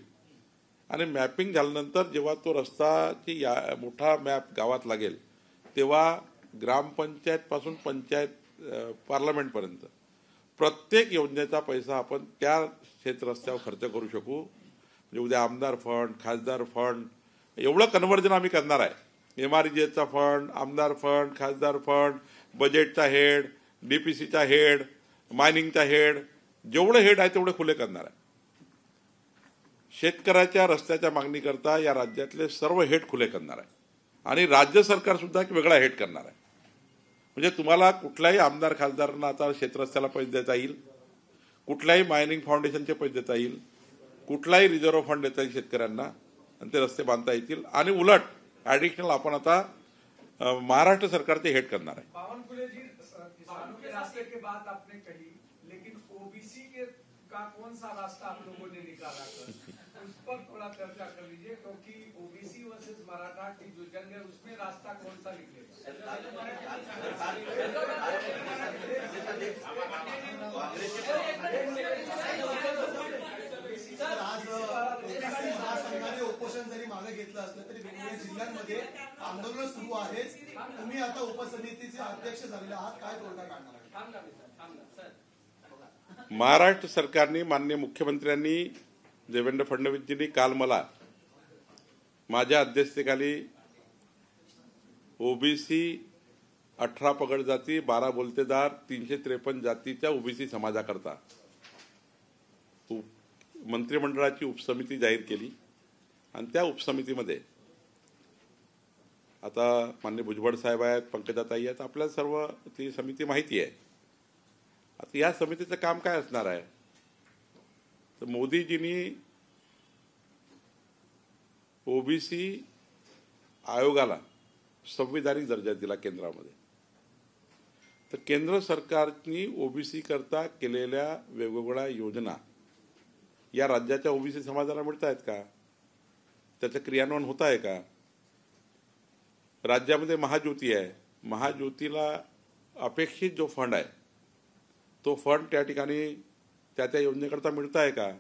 आणि मॅपिंग झाल्यानंतर जेव्हा तो रस्ताची मोठा मॅप गावात लागेल, तेव्हा ग्रामपंचायत पासून पंचायत पार्लमेंटपर्यंत प्रत्येक योजनेचा पैसा आपण त्या क्षेत्रस्त्यावर खर्च करू शकू. म्हणजे उद्या आमदार फंड, खासदार फंड, एवढं कन्व्हर्जन आम्ही करणार आहे. MRGSचा फंड, आमदार फंड, खासदार फंड, बजेटचा हेड, DPCचा हेड, मायनिंगचा हेड, जेवढे हेड आहे तेवढे खुले करणार आहे. शेतकऱ्याच्या रस्त्याच्या मागणीकरता या राज्यातले सर्व हेड खुले करणार आहे आणि राज्य सरकार सुद्धा एक वेगळा हेड करणार आहे. म्हणजे तुम्हाला कुठल्याही आमदार खासदारांना आता शेतरस्त्याला पैसे देता येईल, कुठल्याही मायनिंग फाउंडेशनचे पैसे देता येईल, कुठलाही रिझर्व्ह फंड देता येईल शेतकऱ्यांना आणि ते रस्ते बांधता येतील. आणि उलट ॲडिशनल आपण आता महाराष्ट्र सरकारचे हेड करणार आहे. पावनकुले जी किसानों के रास्ते की बात आपने कही, लेकिन ओबीसी के का कौन सा रास्ता आप लोगों ने निकाला कर उस पर थोड़ा चर्चा कर लीजिए, क्योंकि ओबीसी वर्सेस मराठा की जो जंग है उसमें रास्ता कौन सा निकलेगा। आज ओबीसी महासंघाने उपोषण जरी मागे घेतलं असलं तरी वेगवेगळ्या जिल्ह्यांमध्ये आंदोलन सुरू आहेत. तुम्ही आता उपसमितीचे अध्यक्ष झालेले आहात, काय तोडगा काढणार आहे? महाराष्ट्र सरकारने, माननीय मुख्यमंत्र्यांनी देवेंद्र फडणवीसजींनी काल मला माझ्या अध्यक्षतेखाली ओबीसी 18 पगड जाती, 12 बोलतेदार, 353 जातीच्या ओबीसी समाजाकरता मंत्रिमंडळाची उपसमिती जाहीर केली. आणि त्या उपसमितीमध्ये आता माननीय भुजबळ साहेब आहेत, पंकजाताई आहेत, आपल्याला सर्व ती समिती माहिती आहे. आता या समितीचं काम काय असणार आहे, तर मोदीजींनी ओबीसी आयोगाला संविधानिक दर्जा दिला केंद्रामध्ये. तर केंद्र सरकारने ओबीसी करता केलेल्या वेगवेगळ्या योजना या राज्याच्या ओबीसी समाजाला मिळत आहेत का, त्याचं क्रियान्वयन होत आहे का. राज्यामध्ये महाज्योती आहे, महाज्योतीला अपेक्षित जो फंड आहे तो फंड त्या ठिकाणी त्या योजनेकरता मिळत आहे का.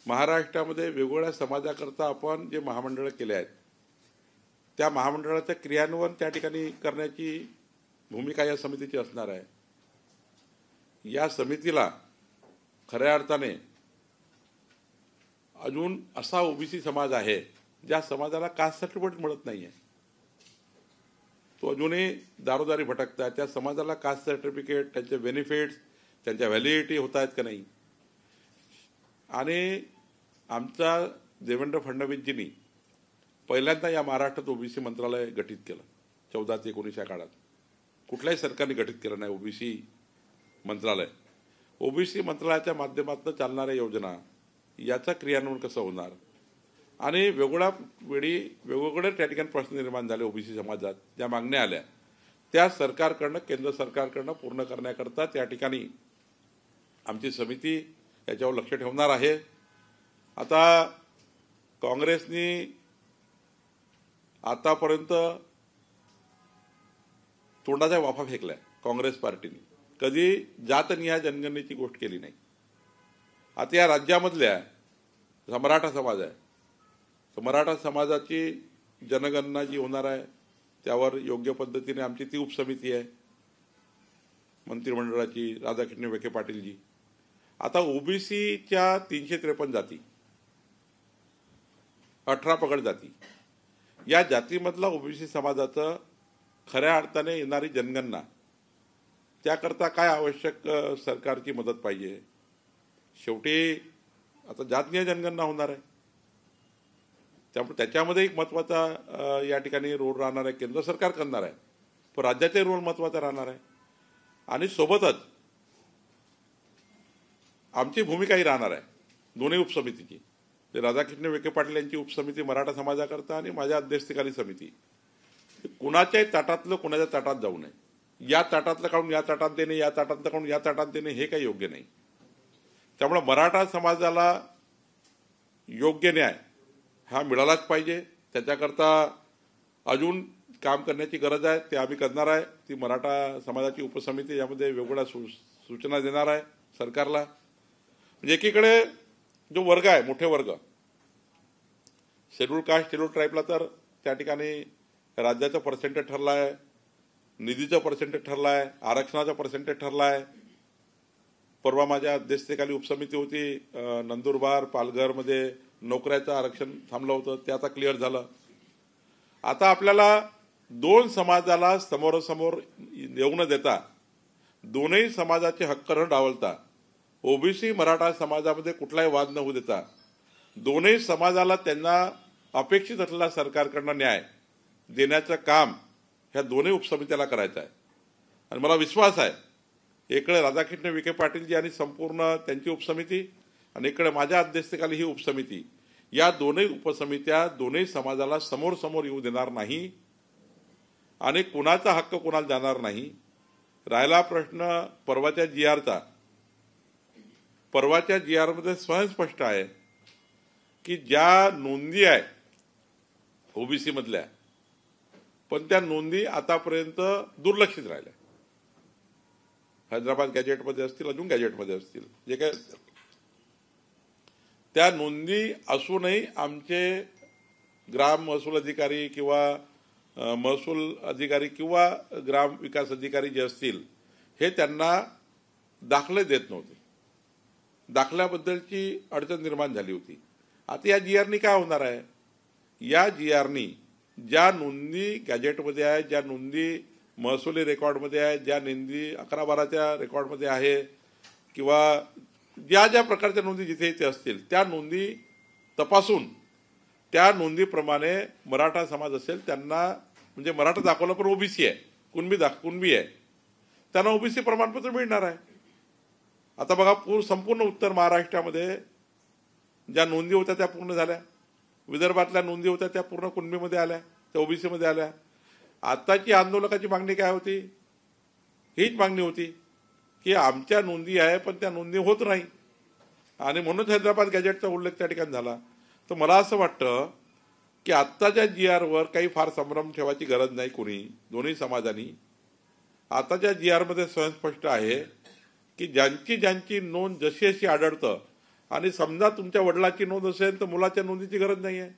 महाराष्ट्रामध्ये वेगवेगळ्या समाजाकरता आपण जे महामंडळ केले आहेत त्या महामंडळाचं क्रियान्वयन त्या ठिकाणी करण्याची भूमिका या समितीची असणार आहे. या समितीला खऱ्या अर्थाने अजून असा ओबीसी समाज आहे ज्या समाजाला कास्ट सर्टिफिकेट मिळत नाहीये, तो अजूनही दारोदारी भटकतात. त्या समाजाला कास्ट सर्टिफिकेट, त्यांचे बेनिफिट्स, त्यांच्या व्हॅलिडिटी होत आहेत का नाही. आणि आमच्या देवेंद्र फडणवीसजींनी पहिल्यांदा या महाराष्ट्रात ओबीसी मंत्रालय गठीत केलं 14 ते 19 या काळात. कुठल्याही सरकारने गठीत केलं नाही ओबीसी मंत्रालय. ओबीसी मंत्रालयाच्या माध्यमातून चालणाऱ्या योजना याचं क्रियान्वयन कसं होणार. आणि वेगवेगळ्या वेळी वेगवेगळे त्या ठिकाणी प्रश्न निर्माण झाले ओबीसी समाजात, ज्या मागण्या आल्या त्या सरकारकडनं, केंद्र सरकारकडनं पूर्ण करण्याकरता त्या ठिकाणी आमची समिती याच्यावर लक्ष ठेवणार आहे. आता काँग्रेसनी आतापर्यंत तोंडाच्या वाफा फेकल्या. काँग्रेस पार्टीने कधी जातनिहाय जनगणनेची गोष्ट केली नाही. आता या राज्यामधल्या मराठा समाज आहे, तर मराठा समाजाची जनगणना जी होणार आहे त्यावर योग्य पद्धतीने आमची ती उपसमिती आहे मंत्रिमंडळाची, राधाकृष्ण विखे पाटीलजी. आता ओबीसीच्या 353 जाती, 18 पगड जाती, या जातीमधला ओबीसी समाजाचं खऱ्या अर्थाने येणारी जनगणना त्याकरता काय आवश्यक सरकारची मदत पाहिजे. शेवटी आता जातनीय जनगणना होणार आहे, त्यामुळे त्याच्यामध्ये एक महत्त्वाचा या ठिकाणी रोल राहणार आहे. केंद्र सरकार करणार आहे, पण राज्याचे रोल महत्त्वाचा राहणार आहे. आणि सोबतच आमची भूमिकाही राहणार आहे दोन्ही उपसमितीची. राधाकृष्ण विखे पाटील यांची उपसमिती मराठा समाजाकरता आणि माझ्या अध्यक्षतेखाली समिती. कुणाच्याही ताटातलं कुणाच्या ताटात जाऊ नये. या ताटातलं काढून या ताटात देणे, या ताटातलं काढून या ताटात देणे हे काही योग्य नाही. त्यामुळे मराठा समाजाला योग्य न्याय हा मिळालाच पाहिजे. त्याच्याकरता अजून काम करण्याची गरज आहे, ते आम्ही करणार आहे. ती मराठा समाजाची उपसमिती यामध्ये वेगवेगळ्या सूचना देणार आहे सरकारला. म्हणजे एकीकडे जो वर्ग आहे, मोठे वर्ग, शेड्यूल कास्ट, शेड्यूल ट्राईबला तर त्या ठिकाणी राज्याचं पर्सेंटेज ठरलं आहे, निधीचं पर्सेंटेज ठरलं आहे, आरक्षणाचं पर्सेंटेज ठरलं आहे. परवा माझ्या अध्यक्षतेखाली उपसमिती होती, नंदुरबार, पालघरमध्ये नोकऱ्याचं आरक्षण थांबलं होतं, ते आता क्लिअर झालं. आता आपल्याला दोन समाजाला समोरासमोर येऊ न देता, दोनही समाजाचे हक्क न डावलता, ओबीसी मराठा समाजामध्ये कुठलाही वाद न होऊ देता, दोनही समाजाला त्यांना अपेक्षित असलेला सरकारकडनं न्याय देण्याचं काम ह्या दोन्ही उपसमित्याला करायचं आहे. आणि मला विश्वास आहे इकडे राधाकृष्ण विखे पाटीलजी आणि संपूर्ण त्यांची उपसमिती आणि इकडे माझ्या अध्यक्षतेखाली ही उपसमिती, या दोन्ही उपसमित्या दोन्ही समाजाला समोर समोर येऊ देणार नाही आणि कुणाचा हक्क कुणाला जाणार नाही. राहिला प्रश्न परवाच्या GRचा, परवाच्या जी आरमध्ये स्वयं स्पष्ट आहे की ज्या नोंदी आहे ओबीसी मधल्या, पण त्या नोंदी आतापर्यंत दुर्लक्षित राहिल्या. हैदराबाद गॅजेटमध्ये असतील, अजून गॅजेटमध्ये असतील, जे काय त्या नोंदी असूनही आमचे ग्राम महसूल अधिकारी किंवा महसूल अधिकारी किंवा ग्राम विकास अधिकारी जे असतील हे त्यांना दाखले देत नव्हते. दाखल्याबद्दलची अडचण निर्माण झाली होती. आता या जी आरनी काय होणार आहे? या जी आरनी ज्या नोंदी गॅजेटमध्ये आहे, ज्या नोंदी महसुली रेकॉर्डमध्ये आहे, ज्या नोंदी 11-12च्या रेकॉर्डमध्ये आहे किंवा ज्या ज्या प्रकारच्या नोंदी जिथे इथे असतील त्या नोंदी तपासून त्या नोंदीप्रमाणे मराठा समाज असेल त्यांना, म्हणजे मराठा दाखवलं पण ओबीसी आहे, कुणबी आहे, त्यांना ओबीसी प्रमाणपत्र मिळणार आहे. आता बघा, संपूर्ण उत्तर महाराष्ट्रामध्ये ज्या नोंदी होत्या त्या पूर्ण झाल्या. विदर्भातल्या नोंदी होत्या त्या पूर्ण कुणबीमध्ये आल्या, त्या ओबीसीमध्ये आल्या. आताची आंदोलकाची मागणी काय होती? हीच मागणी होती की आमच्या नोंदी आहे पण त्या नोंदी होत नाही, आणि म्हणूनच हैदराबाद गॅजेटचा उल्लेख त्या ठिकाणी झाला. तर मला असं वाटतं की आत्ताच्या जी आरवर काही फार संभ्रम ठेवायची गरज नाही कोणी, दोन्ही समाजांनी. आताच्या जी आरमध्ये स्वयंस्पष्ट आहे की ज्यांची नोंद जशी अशी आढळतं, आणि समजा तुमच्या वडिलाची नोंद असेल तर मुलाच्या नोंदीची गरज नाही आहे.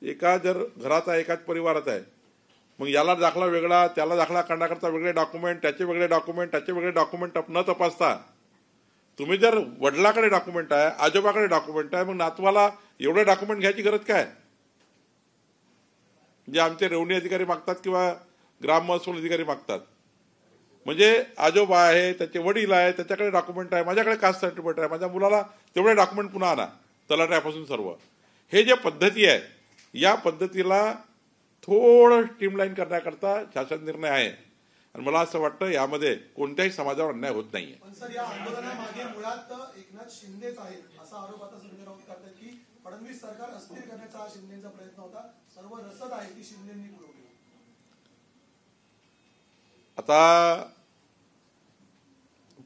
एका जर घरात आहे, एकाच परिवारात आहे, मग याला दाखला वेगळा, त्याला दाखला करण्याकरता वेगळे डॉक्युमेंट, त्याचे वेगळे डॉक्युमेंट न तपासता तुम्ही जर वडिलाकडे डॉक्युमेंट आहे, आजोबाकडे डॉक्युमेंट आहे, मग नातवाला एवढे डॉक्युमेंट घ्यायची गरज काय? जे आमचे रेव्हन्यू अधिकारी मागतात किंवा ग्राम महसूल अधिकारी मागतात. म्हणजे आजोबा आहे, त्याचे वडील आहे, त्याच्याकडे डॉक्युमेंट आहे, माझ्याकडे कास्ट सर्टिफिकेट आहे, माझ्या मुलाला तेवढे डॉक्युमेंट पुन्हा आणा, तलाठ्यापासून सर्व. हे जे पद्धती आहे, या पद्धतीला थोडं स्ट्रीमलाईन करण्याकरता शासन निर्णय आहे, आणि मला असं वाटतं यामध्ये कोणत्याही समाजावर अन्याय होत नाहीये. पण सर, या आंदोलनामागे मुळात एकनाथ शिंदेच आहेत असा आरोप आता संजय राऊत करतात की फडणवीस सरकार अस्थिर करण्याचा हा शिंदेचा प्रयत्न होता, सर्व रसद आहे ती शिंदेंनी पुरवली. आता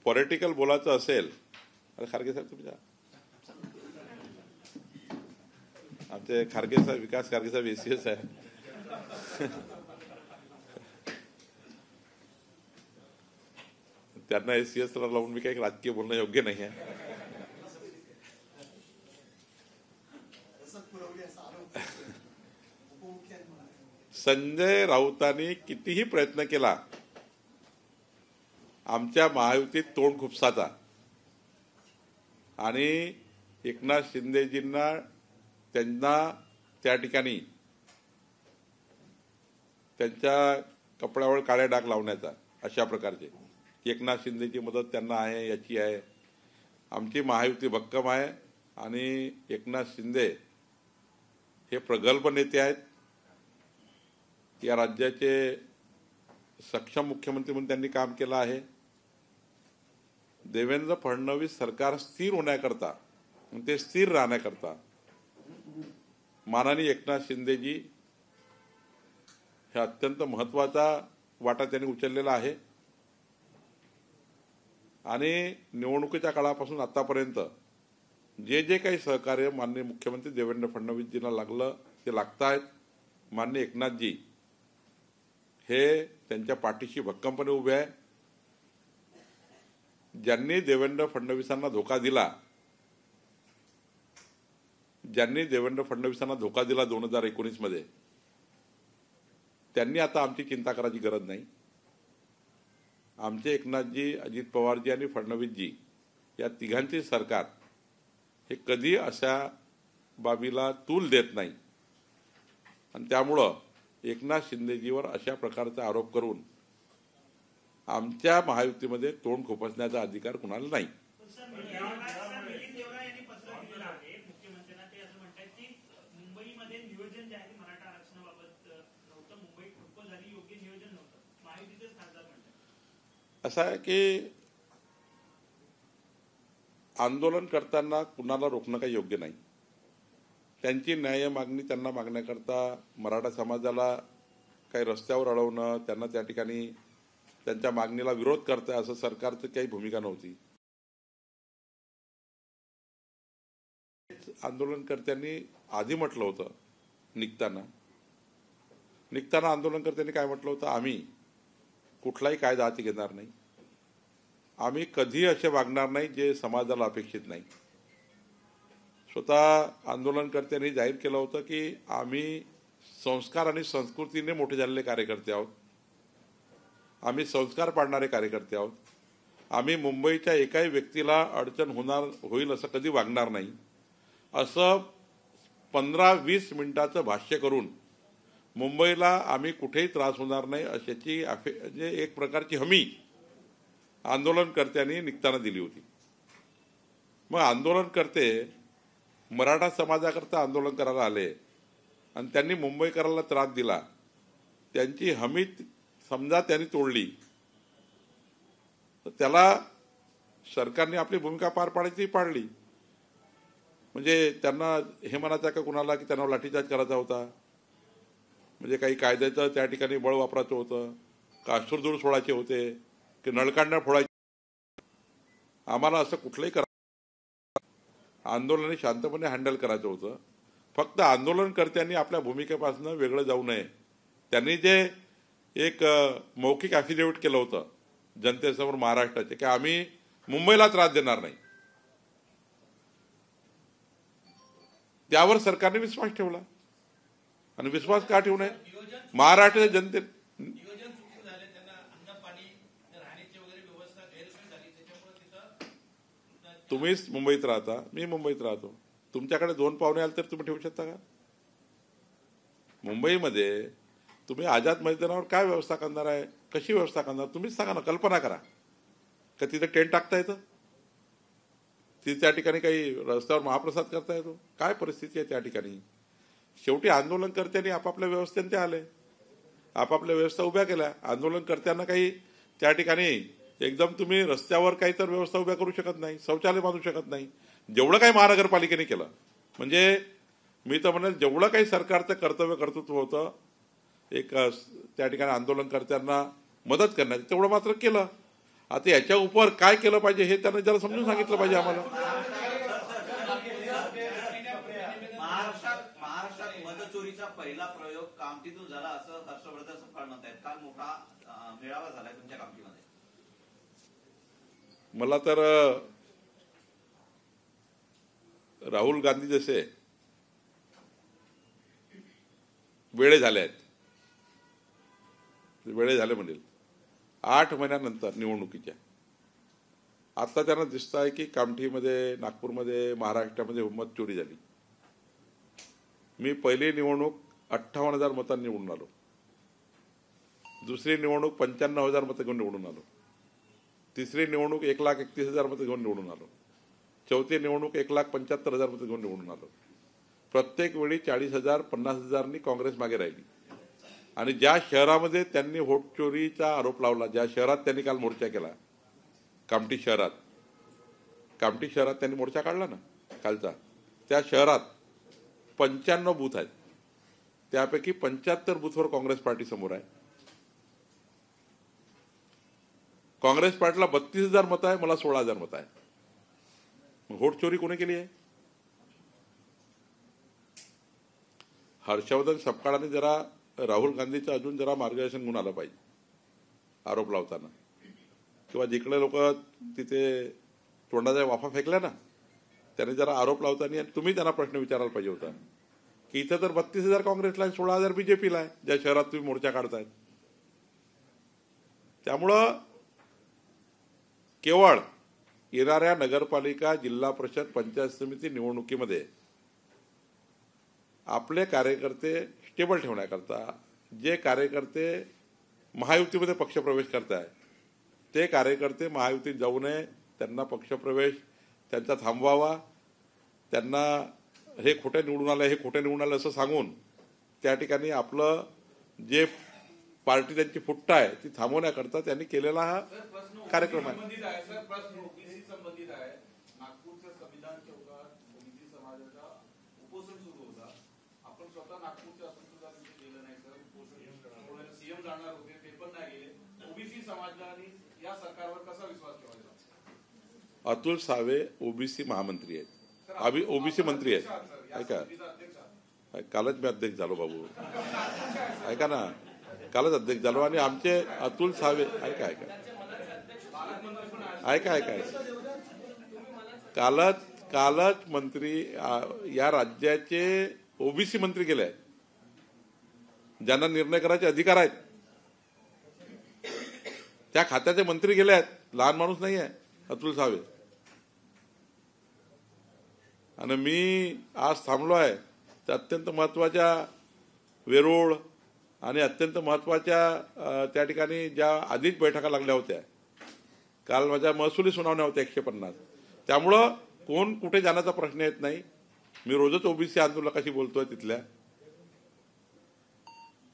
पॉलिटिकल बोलायचं असेल, खारगे साहेब तुमच्या आमचे खारगे साहेब, विकास खारगे साहेब एसीएस आहे, त्यांना एसीएस लावून मी काही राजकीय बोलणं योग्य नाही आहे. संजय राऊतांनी कितीही प्रयत्न केला आमच्या महायुतीत तोंड खुपसाचा, आणि एकनाथ शिंदेजींना त्यांना त्या ठिकाणी त्यांच्या कपड्यावर काळे डाग लावण्याचा, अशा प्रकारचे एकनाथ शिंदेची मदत त्यांना आहे, याची आहे. आमची महायुती भक्कम आहे, आणि एकनाथ शिंदे हे प्रगल्भ नेते आहेत. या राज्याचे सक्षम मुख्यमंत्री म्हणून त्यांनी काम केलं आहे. देवेंद्र फडणवीस सरकार स्थिर होण्याकरता, ते स्थिर राहण्याकरता माननीय एकनाथ शिंदेजी हे अत्यंत महत्वाचा वाटा त्यांनी उचललेला आहे. आणि निवडणुकीच्या काळापासून आतापर्यंत जे जे काही सहकार्य माननीय मुख्यमंत्री देवेंद्र फडणवीसजींना लागलं ते लागतायत. माननीय एकनाथजी हे त्यांच्या पाठीशी भक्कमपणे उभे आहे. ज्यांनी देवेंद्र फडणवीसांना धोका दिला, 2019 मध्ये, त्यांनी आता आमची चिंता करायची गरज नाही. आमचे एकनाथजी, अजित पवारजी आणि फडणवीसजी या तिघांचे सरकार हे कधी अशा बाबीला तूल देत नाही, आणि त्यामुळं एकनाथ शिंदेजीवर अशा प्रकारचा आरोप करून आमच्या महायुतीमध्ये तोंड खुपसण्याचा अधिकार कुणाला नाही. असं आहे की आंदोलन करताना कुणाला रोखणं काही योग्य नाही. त्यांची न्याय मागणी त्यांना मागण्याकरता मराठा समाजाला काही रस्त्यावर अडवणं, त्यांना त्या ठिकाणी त्यांच्या मागणीला विरोध करता असं सरकारची काही भूमिका नव्हती. आंदोलनकर्त्यांनी आधी म्हटलं होतं, निघताना आंदोलनकर्त्यांनी काय म्हटलं होतं, आम्ही कुठलाही कायदा हाती घेणार नाही, आम्ही कधी असे वागणार नाही जे समाजाला अपेक्षित नाही. स्वतः आंदोलनकर्त्यांनी जाहीर केलं होतं की आम्ही संस्कार आणि संस्कृतीने मोठे झालेले कार्यकर्ते आहोत, आम्ही संस्कार पाडणारे कार्यकर्ते आहोत, आम्ही मुंबईच्या एकाही व्यक्तीला अडचण होईल असं कधी वागणार नाही, असं 15-20 मिनिटाचं भाष्य करून मुंबईला आम्ही कुठेही त्रास होणार नाही अशाची म्हणजे एक प्रकारची हमी आंदोलनकर्त्यांनी निघताना दिली होती. मग आंदोलनकर्ते मराठा समाजाकरता आंदोलन करायला आले आणि त्यांनी मुंबईकरांना त्रास दिला, त्यांची हमी समजा त्यांनी तोडली, तर त्याला सरकारने आपली भूमिका पार पाडायची पाडली. म्हणजे त्यांना हे म्हणायचं का कुणाला की त्यांना लाठीचार्ज करायचा होता, म्हणजे काही कायद्याचं त्या ठिकाणी बळ वापरायचं होतं, का अश्रूधूर सोडायचे होते, की नळकांड्या फोडायचे. आम्हाला असं कुठलंही आंदोलनाने शांतपणे हँडल करायचं होतं. फक्त आंदोलनकर्त्यांनी आपल्या भूमिकेपासून वेगळं जाऊ नये. त्यांनी जे एक मौखिक ॲफिडेव्हिट केलं होतं जनतेसमोर महाराष्ट्राचे की आम्ही मुंबईला त्रास देणार नाही, त्यावर सरकारने विश्वास ठेवला. आणि विश्वास का ठेवू नये? महाराष्ट्राच्या जनते तुम्हीच मुंबईत राहता, मी मुंबईत राहतो, तुमच्याकडे 2 पाहुणे आले तर तुम्ही ठेवू शकता का? मुंबईमध्ये तुम्ही आझाद मैदानावर काय व्यवस्था करणार आहे, कशी व्यवस्था करणार, तुम्हीच सांगा ना. कल्पना करा का तिथे टेंट टाकता येतं, तिथे त्या ठिकाणी काही रस्त्यावर महाप्रसाद करता येतो, काय परिस्थिती आहे त्या ठिकाणी. शेवटी आंदोलनकर्त्यांनी आपापल्या व्यवस्थेने ते आले, आपापल्या व्यवस्था उभ्या केल्या. आंदोलनकर्त्यांना काही त्या ठिकाणी एकदम तुम्ही रस्त्यावर काही तर व्यवस्था उभ्या करू शकत नाही, शौचालय बांधू शकत नाही. जेवढं काही महानगरपालिकेने केलं, म्हणजे मी तर म्हणेल जेवढं काही सरकारचं कर्तृत्व होतं एक त्या ठिकाणी आंदोलनकर्त्यांना मदत करण्याचं, तेवढं मात्र केलं. आता याच्या उपर काय केलं पाहिजे हे त्यांना जरा समजून सांगितलं पाहिजे आम्हाला. महाराष्ट्रात मतचोरीचा पहिला प्रयोग कामठीतून झाला असं हर्षवर्धन सपकाळ म्हणतायत. काल मोठा मेळावा झालाय तुमच्या कामठीमध्ये. मला तर राहुल गांधी जसे वेळे झाले आहेत, वेळे झाले म्हणेल 8 महिन्यानंतर निवडणुकीच्या, आता त्यांना दिसत आहे की कामठीमध्ये, नागपूरमध्ये, महाराष्ट्रामध्ये मत चोरी झाली. मी पहिली निवडणूक 58,000 मतांनी निवडून आलो, दुसरी निवडणूक 95,000 मतं घेऊन निवडून आलो, तिसरी निवडणूक 1,31,000 मतं घेऊन निवडून आलो, चौथी निवडणूक 1,75,000 मतं घेऊन निवडून आलो. प्रत्येक वेळी 40,000 50,000नी काँग्रेस मागे राहिली. आणि ज्या शहरामध्ये त्यांनी व्होट चोरीचा आरोप लावला, ज्या शहरात त्यांनी काल मोर्चा केला, कामठी शहरात त्यांनी मोर्चा काढला ना कालचा, त्या शहरात 95 बूथ आहेत, त्यापैकी 75 बूथवर काँग्रेस पार्टी समोर आहे. काँग्रेस पार्टीला 32,000 मतं आहे, मला 16,000 मतं आहे. व्होट चोरी कोणी केली आहे? हर्षवर्धन सपकाळाने जरा राहुल गांधीचं अजून जरा मार्गदर्शन घेऊन आलं पाहिजे आरोप लावताना, किंवा जिकडे लोक तिथे तोंडाच्या वाफा फेकल्या ना, त्याने जरा आरोप लावताना तुम्ही त्यांना प्रश्न विचारायला पाहिजे होता की इथं तर 32,000 काँग्रेसला आहे, 16,000 बीजेपीला आहे, ज्या शहरात तुम्ही मोर्चा काढतायत. त्यामुळं केवळ येणाऱ्या नगरपालिका, जिल्हा परिषद, पंचायत समिती निवडणुकीमध्ये आपले कार्यकर्ते स्टेबल ठेवण्याकरता जे कार्यकर्ते महायुतीमध्ये पक्षप्रवेश करताय ते कार्यकर्ते महायुतीत जाऊ नये, त्यांना पक्षप्रवेश त्यांचा थांबवावा, त्यांना हे खोटे निवडून आलं असं सांगून त्या ठिकाणी आपलं जे पार्टी त्यांची फुट्टा आहे ती थांबवण्याकरता त्यांनी केलेला हा कार्यक्रम आहे. संबंधित आहे. नागपूरच्या संविधान चौकात ओबीसी समाजाचा उपोषण सुरू होता. आपण स्वतः नागपूरच्या असंतोषात गेलं नाही सर, उपोषण सीएम जाणार होते, ते पण नाही गेले. ओबीसी समाजाने या सरकारवर कसा विश्वास ठेवायचा? अतुल सावे ओबीसी महामंत्री आहेत. सर ओबीसी मंत्री आहे. ऐका, कालच मी अध्यक्ष झालो बाबू, ऐका ना, कालच अध्यक्ष झालो. आणि आमचे अतुल सावे, ऐका ऐका ऐका ऐका कालच मंत्री या राज्याचे ओबीसी मंत्री गेले आहेत, ज्यांना निर्णय करायचे अधिकार आहेत. त्या खात्याचे मंत्री गेले आहेत, लहान माणूस नाही आहे अतुल सावे. आणि मी आज थांबलो आहे त्या अत्यंत महत्वाच्या वेरूळ आणि अत्यंत महत्वाच्या त्या ठिकाणी ज्या आधीच बैठका लागल्या होत्या. काल माझ्या महसुली सुनावण्या होत्या 150. त्यामुळं कोण कुठे जाण्याचा प्रश्न येत नाही. मी रोजच ओबीसी आंदोलकाशी बोलतोय तिथल्या,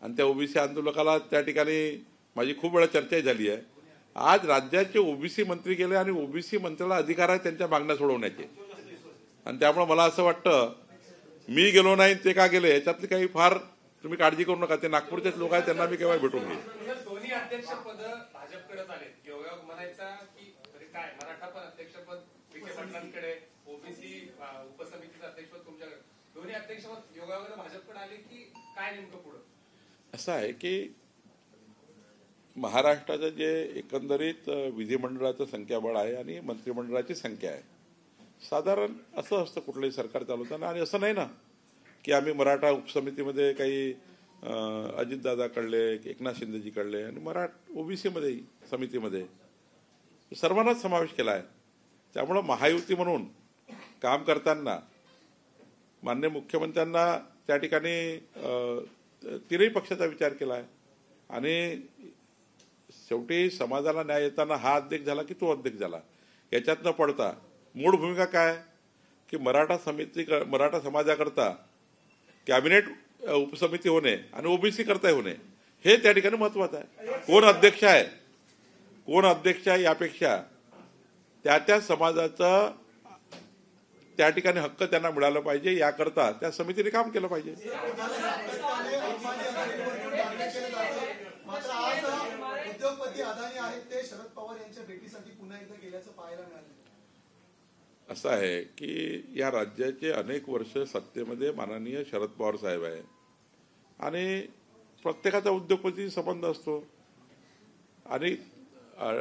आणि त्या ओबीसी आंदोलकाला त्या ठिकाणी माझी खूप वेळा चर्चा झाली आहे. आज राज्याचे ओबीसी मंत्री गेले आणि ओबीसी मंत्र्याला अधिकार आहे त्यांच्या मागण्या सोडवण्याचे. आणि त्यामुळे मला असं वाटतं मी गेलो नाही ते का गेले याच्यातली काही फार तुम्ही काळजी करू नका. ते नागपूरचेच लोक आहेत, त्यांना मी केव्हा भेटून घेईन. दोन्ही अध्यक्षपद भाजपकडेच आले. योगायोग म्हणायचा की काय मराठा पण अध्यक्षपद विखे पाटलांकडे, ओबीसी उपसमितीचं अध्यक्षपद तुमच्याकडे, दोन्ही अध्यक्षपद योगायोगाने भाजपकडे आले की काय नेमकं पुढं? असं आहे की महाराष्ट्राचं जे एकंदरीत विधिमंडळाचं संख्याबळ आहे आणि मंत्रिमंडळाची संख्या आहे, साधारण असं असतं कुठलंही सरकार चालवताना. आणि असं नाही ना की आम्ही मराठा उपसमितीमध्ये काही अजितदादा कळले, एकनाथ शिंदेजी कळले, आणि ओबीसीमध्ये समितीमध्ये सर्वांनाच समावेश केला आहे. त्यामुळं महायुती म्हणून काम करताना माननीय मुख्यमंत्र्यांना त्या ठिकाणी तिन्ही पक्षाचा विचार केला आहे. आणि शेवटी समाजाला न्याय येताना हा अध्यक्ष झाला की तो अध्यक्ष झाला याच्यात न पडता मूळ भूमिका काय की मराठा समाजाकरता कॅबिनेट उपसमिती होणे आणि ओबीसी करता होणे हे त्या ठिकाणी महत्वाचं आहे. कोण अध्यक्ष आहे यापेक्षा त्या समाजाचा त्या ठिकाणी हक्क त्यांना मिळाला पाहिजे, याकरता त्या समितीने काम केलं पाहिजे. मात्र आज उद्योगपती अदानी आहेत ते शरद पवार यांच्या भेटीसाठी पुन्हा एकदा गेल्याचं पाहायला मिळालं. असं आहे की या राज्याचे अनेक वर्ष सत्तेमध्ये माननीय शरद पवार साहेब आहे आणि प्रत्येकाचा उद्योगपती संबंध असतो. आणि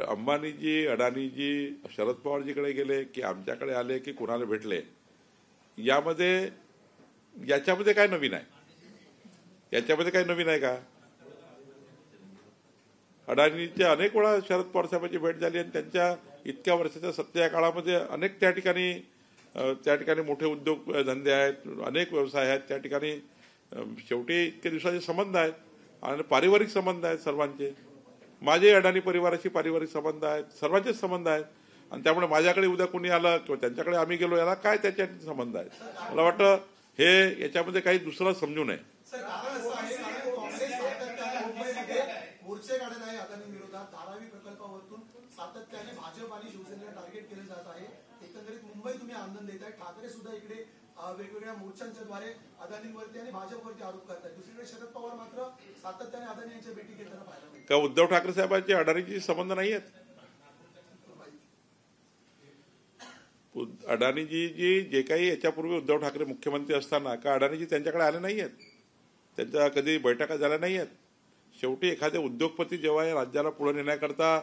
अंबानीजी, अडानीजी शरद पवारजीकडे गेले की आमच्याकडे आले की कुणाला भेटले, याच्यामध्ये काय नवीन आहे? याच्यामध्ये काही नवीन आहे का? अडानीच्या अनेक वेळा शरद पवार साहेबांची भेट झाली आणि त्यांच्या इतक्या वर्षाच्या सत्तेच्या काळामध्ये अनेक त्या ठिकाणी मोठे उद्योग धंदे आहेत, अनेक व्यवसाय आहेत त्या ठिकाणी. शेवटी इतके दिवसाचे संबंध आहेत आणि पारिवारिक संबंध आहेत सर्वांचे. माझे अडाणी परिवाराशी पारिवारिक संबंध आहेत, सर्वांचेच संबंध आहेत. आणि त्यामुळे माझ्याकडे उद्या कोणी आलं किंवा त्यांच्याकडे आम्ही गेलो, याला काय त्याच्या संबंध आहेत? मला वाटतं हे याच्यामध्ये काही दुसरं समजू नये. मोर्चे काढत आहे अदानी विरोधात. धारावी प्रकल्पावरून सातत्याने भाजप आणि शिवसेनेला टार्गेट केले जात आहे. एकंदरीत मुंबई तुम्ही आनंद देत आहे, ठाकरे सुद्धा इकडे वेगवेगळ्या मोर्चांच्या द्वारे अदानींवरती आणि भाजपवरती आरोप करतात. दुसरीकडे शरद पवार मात्र सातत्याने अदानी यांच्या भेटी घेताना पाहायला मिळतात. का उद्धव ठाकरे साहेबांचे अडाणीचे संबंध नाही आहेत? अडाणीजी जे काही याच्यापूर्वी उद्धव ठाकरे मुख्यमंत्री असताना का अडाणीजी त्यांच्याकडे आले नाही आहेत? त्यांच्या कधी बैठका झाल्या नाही आहेत? शेवटी एखादे उद्योगपती जेव्हा या राज्याला पुढे नेण्याकरता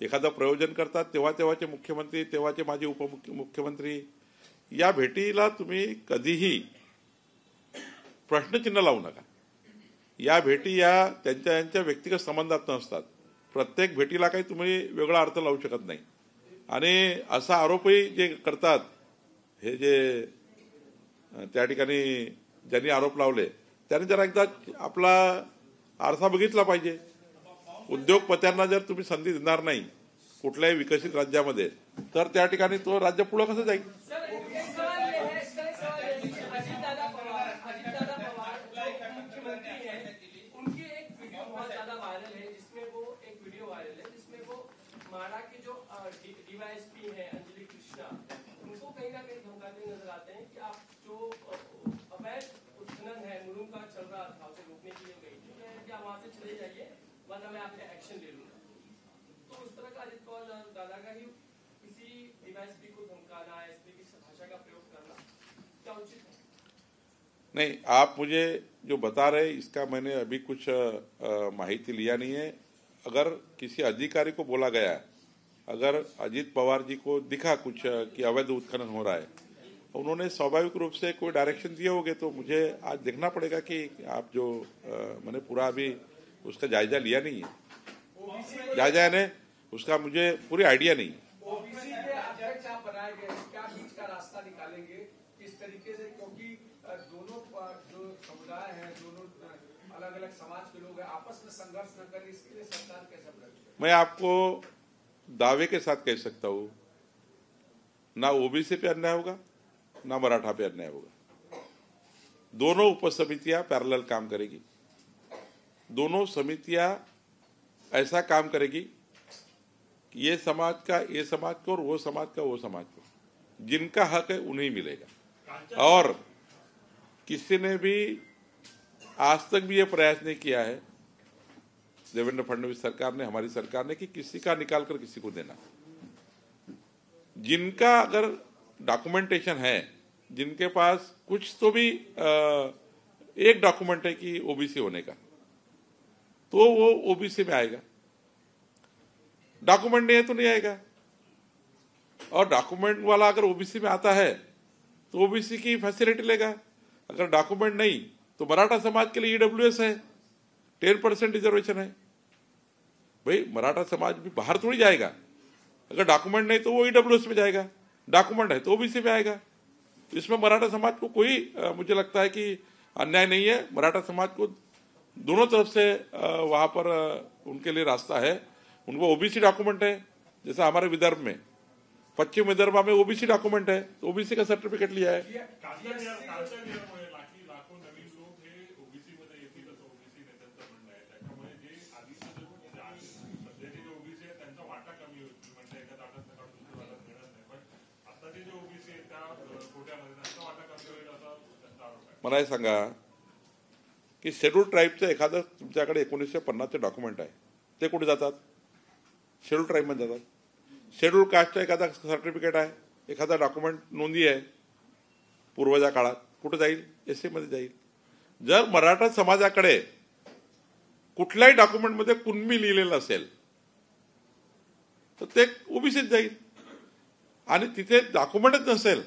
एखादं प्रयोजन करतात तेव्हाचे मुख्यमंत्री, तेव्हाचे माजी उपमुख्यमंत्री, या भेटीला तुम्ही कधीही प्रश्नचिन्ह लावू नका. या भेटी या त्यांच्या व्यक्तिगत संबंधात नसतात. प्रत्येक भेटीला काही तुम्ही वेगळा अर्थ लावू शकत नाही. आणि असा आरोपही जे करतात, हे जे त्या ठिकाणी ज्यांनी आरोप लावले त्यांनी जरा एकदा आपला आरसा बघितला पाहिजे. उद्योगपत्यांना जर तुम्ही संधी देणार नाही कुठल्याही विकसित राज्यामध्ये, तर त्या ठिकाणी तो राज्य पुढे कसं जाईल? डीवाईएसपी है अंजलि कृष्णा, उनको कहीं ना कहीं धमकाते नजर आते हैं कि आप जो अवैध उत्खनन है मुरुम का चल रहा था उसे रोकने के लिए गई थी, कि आप वहां से चले जाइए वरना मैं आप पे एक्शन ले लूंगा. तो उस तरह का अजित पवार दादा का ही किसी डीवाईएसपी को धमकाना, एसपी की भाषा का प्रयोग करना नहीं, आप मुझे जो बता रहे इसका मैंने अभी कुछ माहिती लिया नहीं है। अगर किसी अधिकारी को बोला गया है, अगर अजीत पवार जी को दिखा कुछ कि अवैध उत्खनन हो रहा है, उन्होंने स्वाभाविक रूप से कोई डायरेक्शन दिए होंगे, तो मुझे आज देखना पड़ेगा कि आप जो मैंने पूरा अभी उसका जायजा लिया नहीं है, जायजा ने उसका मुझे पूरी आइडिया नहीं है। ओबीसी के अध्यक्ष आप बनाए गए, क्या बीच का रास्ता निकालेंगे किस तरीके से, क्योंकि दोनों जो समुदाय हैं, दोनों अलग अलग समाज के लोग हैं, आपस में संघर्ष न करें, इसके लिए सरकार कैसे करेगी? मैं आपको दावे के साथ कह सकता हूँ, ना ओबीसी पे अन्याय होगा, ना मराठा पे अन्याय होगा। दोनों उपसमितियां पैरेलल काम करेगी, दोनों समितियां ऐसा काम करेगी कि ये समाज का ये समाज को और वो समाज का वो समाज को, जिनका हक है उन्हें मिलेगा। और किसी ने भी आज तक भी ये प्रयास नहीं किया है, देवेंद्र फडणवीस सरकार ने, हमारी सरकार ने, कि किसी का निकाल कर किसी को देना। जिनका अगर डॉक्यूमेंटेशन है, जिनके पास कुछ तो भी एक डॉक्यूमेंट है कि ओबीसी होने का, तो वो ओबीसी में आएगा। डॉक्यूमेंट नहीं है तो नहीं आएगा। और डॉक्यूमेंट वाला अगर ओबीसी में आता है तो ओबीसी की फैसिलिटी लेगा। अगर डॉक्यूमेंट नहीं तो मराठा समाज के लिए ईडब्ल्यूएस है, 10% रिजर्वेशन है। भाई मराठा समाज भी बाहर थोड़ी जाएगा। अगर डॉक्यूमेंट नहीं तो वो ईडब्ल्यूएस में जाएगा, डॉक्यूमेंट है तो ओबीसी में आएगा। तो इसमें मराठा समाज को कोई मुझे लगता है कि अन्याय नहीं है। मराठा समाज को दोनों तरफ से वहां पर उनके लिए रास्ता है। उनको ओबीसी डॉक्यूमेंट है, जैसा हमारे विदर्भ में, पश्चिम विदर्भ में ओबीसी डॉक्यूमेंट है, तो ओबीसी का सर्टिफिकेट लिया है। मला हे सांगा की शेड्यूल ट्राईबचं एखादं तुमच्याकडे 1950चे डॉक्युमेंट आहे, ते कुठे जातात? शेड्यूल ट्राईबमध्ये जातात। शेड्यूल कास्टचं एखादा सर्टिफिकेट आहे, एखादा डॉक्युमेंट नोंदी आहे पूर्वजा काळात, कुठे जाईल? एससी मध्ये जाईल। जर मराठा समाजाकडे कुठल्याही डॉक्युमेंटमध्ये कुणबी लिहिलेलं असेल तर ते ओबीसीत जाईल। आणि तिथे डॉक्युमेंटच नसेल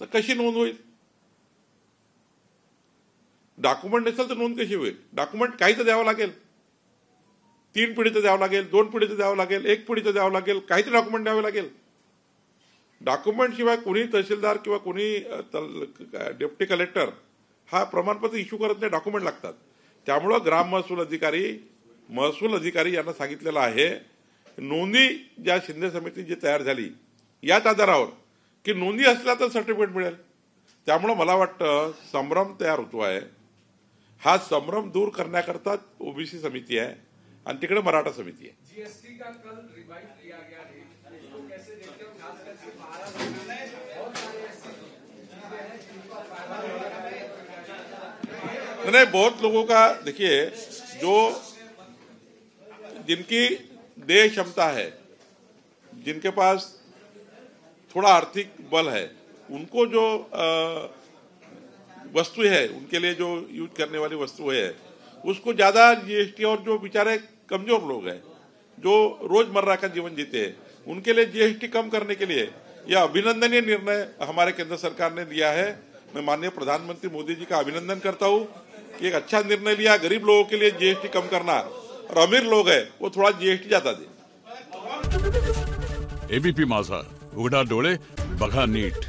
तर कशी नोंद होईल? डॉक्युमेंट नसेल तर नोंद कशी होईल? डॉक्युमेंट काही तर द्यावं लागेल, 3 पिढीचं द्यावं लागेल, 2 पिढीचं द्यावं लागेल, 1 पिढीचं द्यावं लागेल, काहीतरी डॉक्युमेंट द्यावे लागेल। डॉक्युमेंट शिवाय कोणी तहसीलदार किंवा कोणी डेप्युटी कलेक्टर हा प्रमाणपत्र इश्यू करत नाही, डॉक्युमेंट लागतात। त्यामुळे ग्राम महसूल अधिकारी यांना सांगितलेलं आहे, नोंदी ज्या शिंदे समिती जी तयार झाली याच आधारावर की नोंदी असल्या तर सर्टिफिकेट मिळेल। त्यामुळे मला वाटतं संभ्रम तयार होतो आहे। हा संभ्रम दूर करण्याकरता ओबीसी समिती आहे आणि तिकडे मराठा समिती आहे। जीएसटी का कल रिवाइज किया गया है, इसको कैसे देखते हो? खास करके महाराष्ट्र में बहुत सारे ऐसी चीजें हैं जिनका फायदा हो रहा है। नहीं, बहुत लोगों का देखिए, जो जिनकी देह क्षमता है, जिनके पास थोड़ा आर्थिक बल है, उनको जो वस्तु है, उनके लिए जो यूज करने वाली वस्तु है, उसको ज्यादा जीएसटी, और जो बेचारे कमजोर लोग हैं जो रोजमर्रा का जीवन जीते हैं, उनके लिए जीएसटी कम करने के लिए यह अभिनंदनीय निर्णय हमारे केंद्र सरकार ने लिया है। मैं माननीय प्रधानमंत्री मोदी जी का अभिनंदन करता हूं कि एक अच्छा निर्णय लिया। गरीब लोगों के लिए जीएसटी कम करना, और अमीर लोग हैं वो थोड़ा जीएसटी ज्यादा दे। एबीपी माझा, उघडा डोळे बघा नीट।